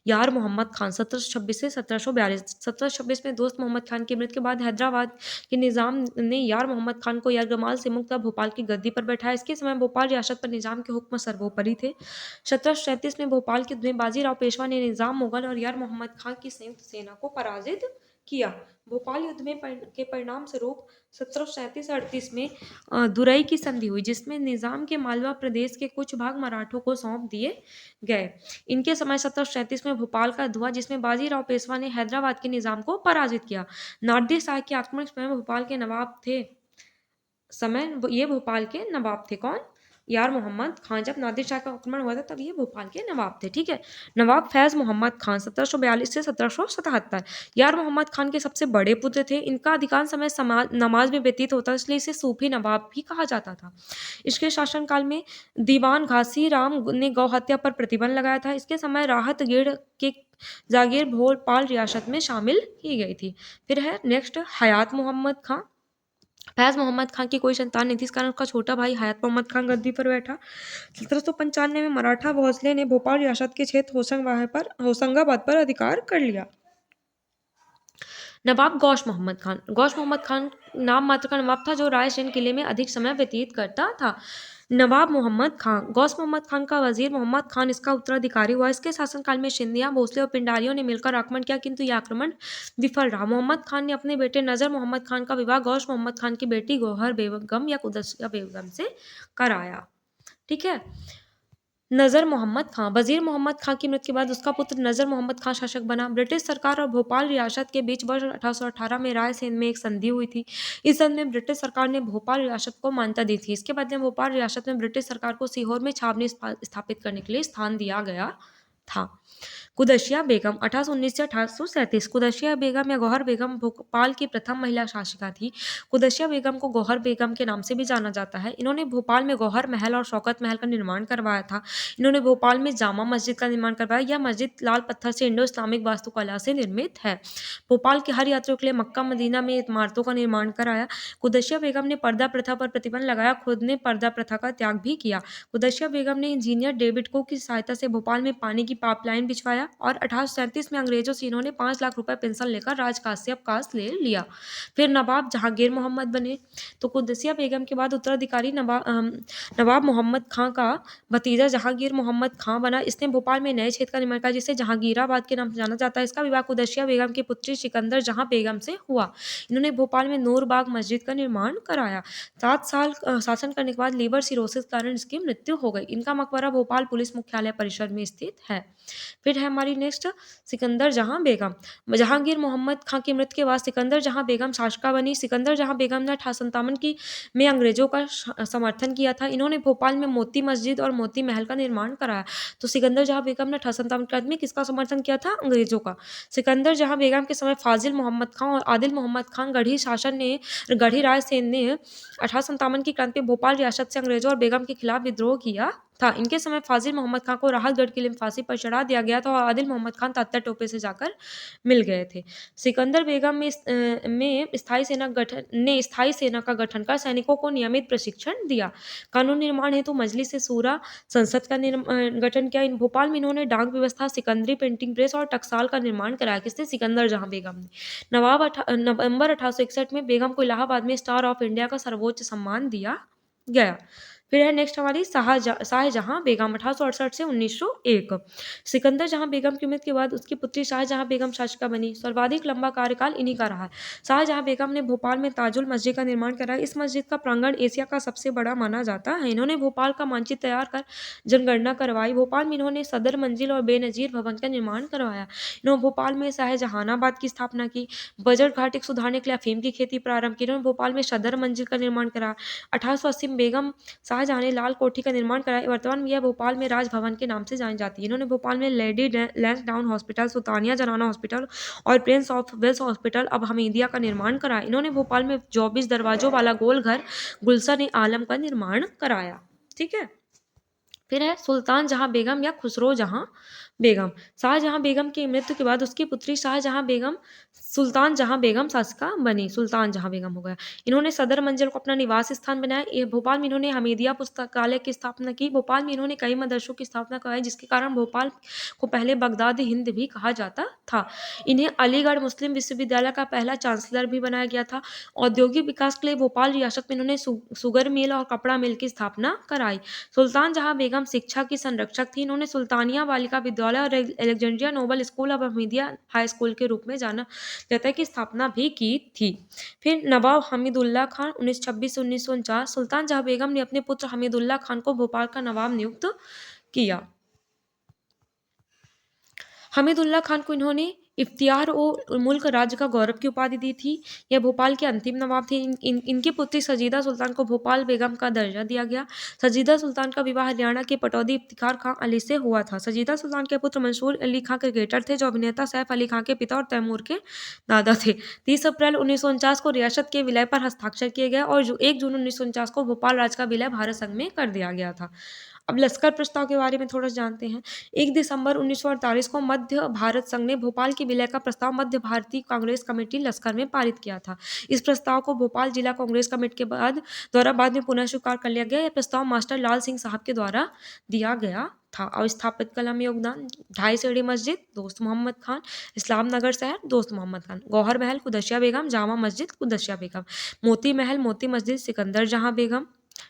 यार मोहम्मद खान 1726 से 1742। 1726 में दोस्त मोहम्मद खान की मृत्यु के बाद हैदराबाद के निजाम ने यार मोहम्मद खान को यरगमाल से मुक्त कर भोपाल की गद्दी पर बैठाया। इसके समय भोपाल रियासत पर निजाम के हुक्म सर्वोपरि थे। 1737 में भोपाल के युद्ध में बाजीराव पेशवा ने निजाम, मुगल और यार मोहम्मद खान की संयुक्त सेना को पराजित किया। भोपाल युद्ध में के परिणाम स्वरूप 1737-38 में दुरई की संधि हुई, जिसमें निजाम के मालवा प्रदेश के कुछ भाग मराठों को सौंप दिए गए। इनके समय 1737 में भोपाल का युद्ध हुआ, जिसमें बाजीराव पेशवा ने हैदराबाद के निजाम को पराजित किया। नादिर शाह के आक्रमण के समय भोपाल के नवाब थे। ये भोपाल के नवाब थे कौन? यार मोहम्मद खान। जब नादिर शाह का आक्रमण हुआ था तब ये भोपाल के नवाब थे। ठीक है। नवाब फैज मोहम्मद खान 1742 से 1777। यार मोहम्मद खान के सबसे बड़े पुत्र थे। इनका अधिकांश समय नमाज में व्यतीत होता, इसलिए इसे सूफी नवाब भी कहा जाता था। इसके शासनकाल में दीवान घासी राम ने गौ हत्या पर प्रतिबंध लगाया था। इसके समय राहत गेड़ के जागीर भोपाल रियासत में शामिल की गई थी। फिर है नेक्स्ट हयात मोहम्मद खान। फैज मोहम्मद खान की कोई संतान नहीं थी, इस कारण उसका छोटा भाई हयात मोहम्मद खान गद्दी पर बैठा। 1795 में मराठा भोसले ने भोपाल रियासत के क्षेत्र होशंगाबाद पर अधिकार कर लिया। नवाब गौश मोहम्मद खान। गौश मोहम्मद खान नाम मात्र का नवाब था, जो रायसेन किले में अधिक समय व्यतीत करता था। नवाब मोहम्मद खान। गौस मोहम्मद खान का वजीर मोहम्मद खान इसका उत्तराधिकारी हुआ। इसके शासनकाल में सिंधिया, भोसले और पिंडारियों ने मिलकर आक्रमण किया, किंतु यह आक्रमण विफल रहा। मोहम्मद खान ने अपने बेटे नजर मोहम्मद खान का विवाह गौश मोहम्मद खान की बेटी गौहर बेगम या कुदसिया बेगम से कराया। ठीक है। नजर मोहम्मद खान। वजीर मोहम्मद खान की मृत्यु के बाद उसका पुत्र नजर मोहम्मद खान शासक बना। ब्रिटिश सरकार और भोपाल रियासत के बीच वर्ष 1818 में रायसेन में एक संधि हुई थी। इस संधि में ब्रिटिश सरकार ने भोपाल रियासत को मान्यता दी थी। इसके बदले भोपाल रियासत में ब्रिटिश सरकार को सीहोर में छावनी स्थापित करने के लिए स्थान दिया गया था। कुदसिया बेगम 1819 से 1837। कुदसिया बेगम या गौहर बेगम भोपाल की प्रथम महिला शासिका थी। कुदसिया बेगम को गौहर बेगम के नाम से भी जाना जाता है। इन्होंने भोपाल में गौहर महल और शौकत महल का निर्माण करवाया था। इन्होंने भोपाल में जामा मस्जिद का निर्माण करवाया। यह मस्जिद लाल पत्थर से इंडो इस्लामिक वास्तुकला से निर्मित है। भोपाल के हर यात्रियों के लिए मक्का मदीना में इमारतों का निर्माण कराया। कुदसिया बेगम ने पर्दा प्रथा पर प्रतिबंध लगाया, खुद ने पर्दा प्रथा का त्याग भी किया। कुदसिया बेगम ने इंजीनियर डेविड कोक की सहायता से भोपाल में पानी की पाइपलाइन बिछवाया और 1837 में अंग्रेजों से इन्होंने 5 लाख रुपए पेंशन लेकर राजकाज से अवकाश ले लिया। फिर नवाब जहांगीर मोहम्मद बने। तो कुदसिया बेगम के बाद उत्तराधिकारी नवाब मोहम्मद खां का भतीजा जहांगीर मोहम्मद खां बना। इसने भोपाल में नए क्षेत्र का निर्माण किया, जिसे जहांगीराबाद के नाम से जाना जाता है। इसका विवाह कुदसिया बेगम की पुत्री सिकंदर जहां बेगम से हुआ। इन्होंने भोपाल में नूरबाग मस्जिद का निर्माण कराया। 7 साल शासन करने के बाद लीवर सिरोसिस के कारण इसकी मृत्यु हो गई। इनका मकबरा भोपाल पुलिस मुख्यालय परिसर में स्थित है। फिर है हमारी नेक्स्ट सिकंदर जहां बेगम। जहांगीर मोहम्मद खां की मृत्यु के बाद सिकंदर जहां बेगम शासिका बनी। सिकंदर जहां बेगम ने 1857 में अंग्रेजों का समर्थन किया था। इन्होंने भोपाल में मोती मस्जिद और मोती महल का निर्माण कराया। तो सिकंदर जहां बेगम ने 1857 में किसका समर्थन किया था? अंग्रेजों का। सिकंदर जहां बेगम के समय फाजिल मोहम्मद खां और आदिल मोहम्मद खान गढ़ी रायसेन ने 1857 की क्रांति में भोपाल रियासत से अंग्रेजों और बेगम के खिलाफ विद्रोह किया था। इनके समय फाजिल मोहम्मद खान को राहतगढ़ किले में फांसी पर चढ़ा दिया गया था और आदिल मोहम्मद खान तात्या टोपे से जाकर मिल गए थे। सिकंदर बेगम में स्थायी सेना का गठन कर सैनिकों को नियमित प्रशिक्षण दिया। कानून निर्माण हेतु मजलिस से सूरा संसद का गठन किया। इन भोपाल में इन्होंने डाक व्यवस्था, सिकंदरी प्रिंटिंग प्रेस और टकसाल का निर्माण कराया। किसने? सिकंदर जहां बेगम ने। नवंबर 1861 में बेगम को इलाहाबाद में स्टार ऑफ इंडिया का सर्वोच्च सम्मान दिया गया। फिर है नेक्स्ट हमारी शाहजहां बेगम 1868 से 1901। सिकंदर जहां बेगम की मृत्यु के बाद उसकी पुत्री शाहजहां बेगम शासिका बनी। सर्वाधिक लंबा कार्यकाल इन्हीं का रहा। शाहजहां बेगम ने भोपाल में ताजुल मस्जिद का निर्माण कराया। इस मस्जिद का प्रांगण एशिया का सबसे बड़ा माना जाता है। इन्होंने भोपाल का मानचित्र तैयार कर जनगणना करवाई। भोपाल में इन्होंने सदर मंजिल और बेनजीर भवन का निर्माण करवाया। इन्होंने भोपाल में शाहजहानाबाद की स्थापना की। बजट घाटे को सुधारने के लिए अफीम की खेती प्रारंभ की। इन्होंने भोपाल में सदर मंजिल का निर्माण करा। 1880 में बेगम शाहजहां ने लाल कोठी का निर्माण कराया। वर्तमान में यह भोपाल में राजभवन के नाम से जानी जाती है। इन्होंने भोपाल में लेडी लैंसडाउन हॉस्पिटल, सुल्तानिया जनाना हॉस्पिटल और प्रिंस ऑफ वेल्स हॉस्पिटल अब हमीदिया का निर्माण कराया। इन्होंने भोपाल में 24 दरवाजों वाला गोल घर गुलशन ए आलम का निर्माण कराया। ठीक है। फिर है सुल्तान जहां बेगम या खुसरो जहां बेगम। शाहजहां बेगम की मृत्यु के बाद उसकी पुत्री शाहजहां बेगम सुल्तान जहां बेगम शासिका बनी। सुल्तान जहां बेगम हो गया। इन्होंने सदर मंजिल को अपना निवास स्थान बनाया। भोपाल में इन्होंने हमीदिया पुस्तकालय की स्थापना की। भोपाल में इन्होंने कई मदरसों की स्थापना करवाई, जिसके कारण भोपाल को पहले बगदाद हिंद भी कहा जाता था। इन्हें अलीगढ़ मुस्लिम विश्वविद्यालय का पहला चांसलर भी बनाया गया था। औद्योगिक विकास के लिए भोपाल रियासत में इन्होंने शुगर मिल और कपड़ा मिल की स्थापना कराई। सुल्तान जहां बेगम बेगम शिक्षा की संरक्षक थी। इन्होंने सुल्तानिया बालिका विद्यालय और Alexandria Noble School of Hamidia High School के रूप में जाना जाता है की स्थापना भी की थी। फिर नवाब हमीदुल्लाह खान 1926-1949, सुल्तान जहाँ बेगम ने अपने पुत्र हमीदुल्लाह खान को भोपाल का नवाब नियुक्त किया। हमीदुल्लाह खान को इन्होंने इफ्तियार ओ मुल्क राज्य का गौरव की उपाधि दी थी। यह भोपाल के अंतिम नवाब थे। इनकी पुत्री सजीदा सुल्तान को भोपाल बेगम का दर्जा दिया गया। सजीदा सुल्तान का विवाह हरियाणा के पटौदी इफ्तिखार खां अली से हुआ था। सजीदा सुल्तान के पुत्र मंसूर अली खां क्रिकेटर थे, जो अभिनेता सैफ अली खां के पिता और तैमूर के दादा थे। 30 अप्रैल 1949 को रियासत के विलय पर हस्ताक्षर किए गए और 1 जून 1949 को भोपाल राज्य का विलय भारत संघ में कर दिया गया था। अब लश्कर प्रस्ताव के बारे में थोड़ा जानते हैं। 1 दिसंबर 1948 को मध्य भारत संघ ने भोपाल के विलय का प्रस्ताव मध्य भारतीय कांग्रेस कमेटी लश्कर में पारित किया था। इस प्रस्ताव को भोपाल जिला कांग्रेस कमेटी के बाद में पुनः स्वीकार कर लिया गया। यह प्रस्ताव मास्टर लाल सिंह साहब के द्वारा दिया गया था। और स्थापित कला में योगदान 2.5 सीढ़ी मस्जिद दोस्त मोहम्मद खान, इस्लाम नगर शहर दोस्त मोहम्मद खान, गौहर महल कुदसिया बेगम, जामा मस्जिद कुदसिया बेगम, मोती महल मोती मस्जिद सिकंदर जहां बेगम,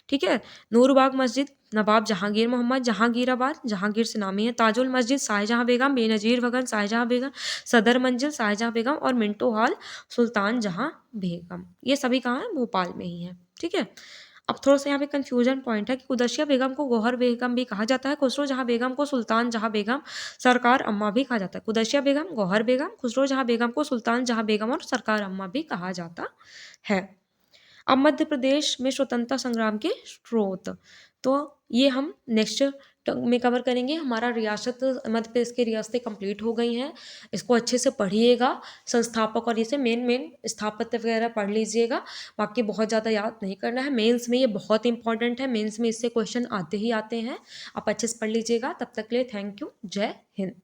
ठीक है, नूरबाग मस्जिद नवाब जहांगीर मोहम्मद, जहांगीराबाद जहांगीर से नामी है, ताजुल मस्जिद शाहजहां बेगम, बेनजीर भवन शाहजहां बेगम, सदर मंजिल शाहजहां बेगम और मिंटो हॉल सुल्तान जहां बेगम। ये सभी कहाँ हैं? भोपाल में ही है। ठीक है। अब थोड़ा सा यहाँ पे कंफ्यूजन पॉइंट है कि कुदसिया बेगम को गौहर बेगम भी कहा जाता है, खुसरो जहां बेगम को सुल्तान जहां बेगम, सरकार अम्मा भी कहा जाता है। कुदसिया बेगम, गौहर बेगम, खुसरो जहां बेगम को सुल्तान जहां बेगम और सरकार अम्मा भी कहा जाता है। अब मध्य प्रदेश में स्वतंत्रता संग्राम के स्रोत, तो ये हम नेक्स्ट में कवर करेंगे। हमारा रियासत मध्य प्रदेश की रियासतें कंप्लीट हो गई हैं। इसको अच्छे से पढ़िएगा, संस्थापक और इसे मेन स्थापत्य वगैरह पढ़ लीजिएगा। बाकी बहुत ज़्यादा याद नहीं करना है। मेंस में ये बहुत इंपॉर्टेंट है, मेंस में इससे क्वेश्चन आते ही आते हैं। आप अच्छे से पढ़ लीजिएगा। तब तक के लिए थैंक यू। जय हिंद।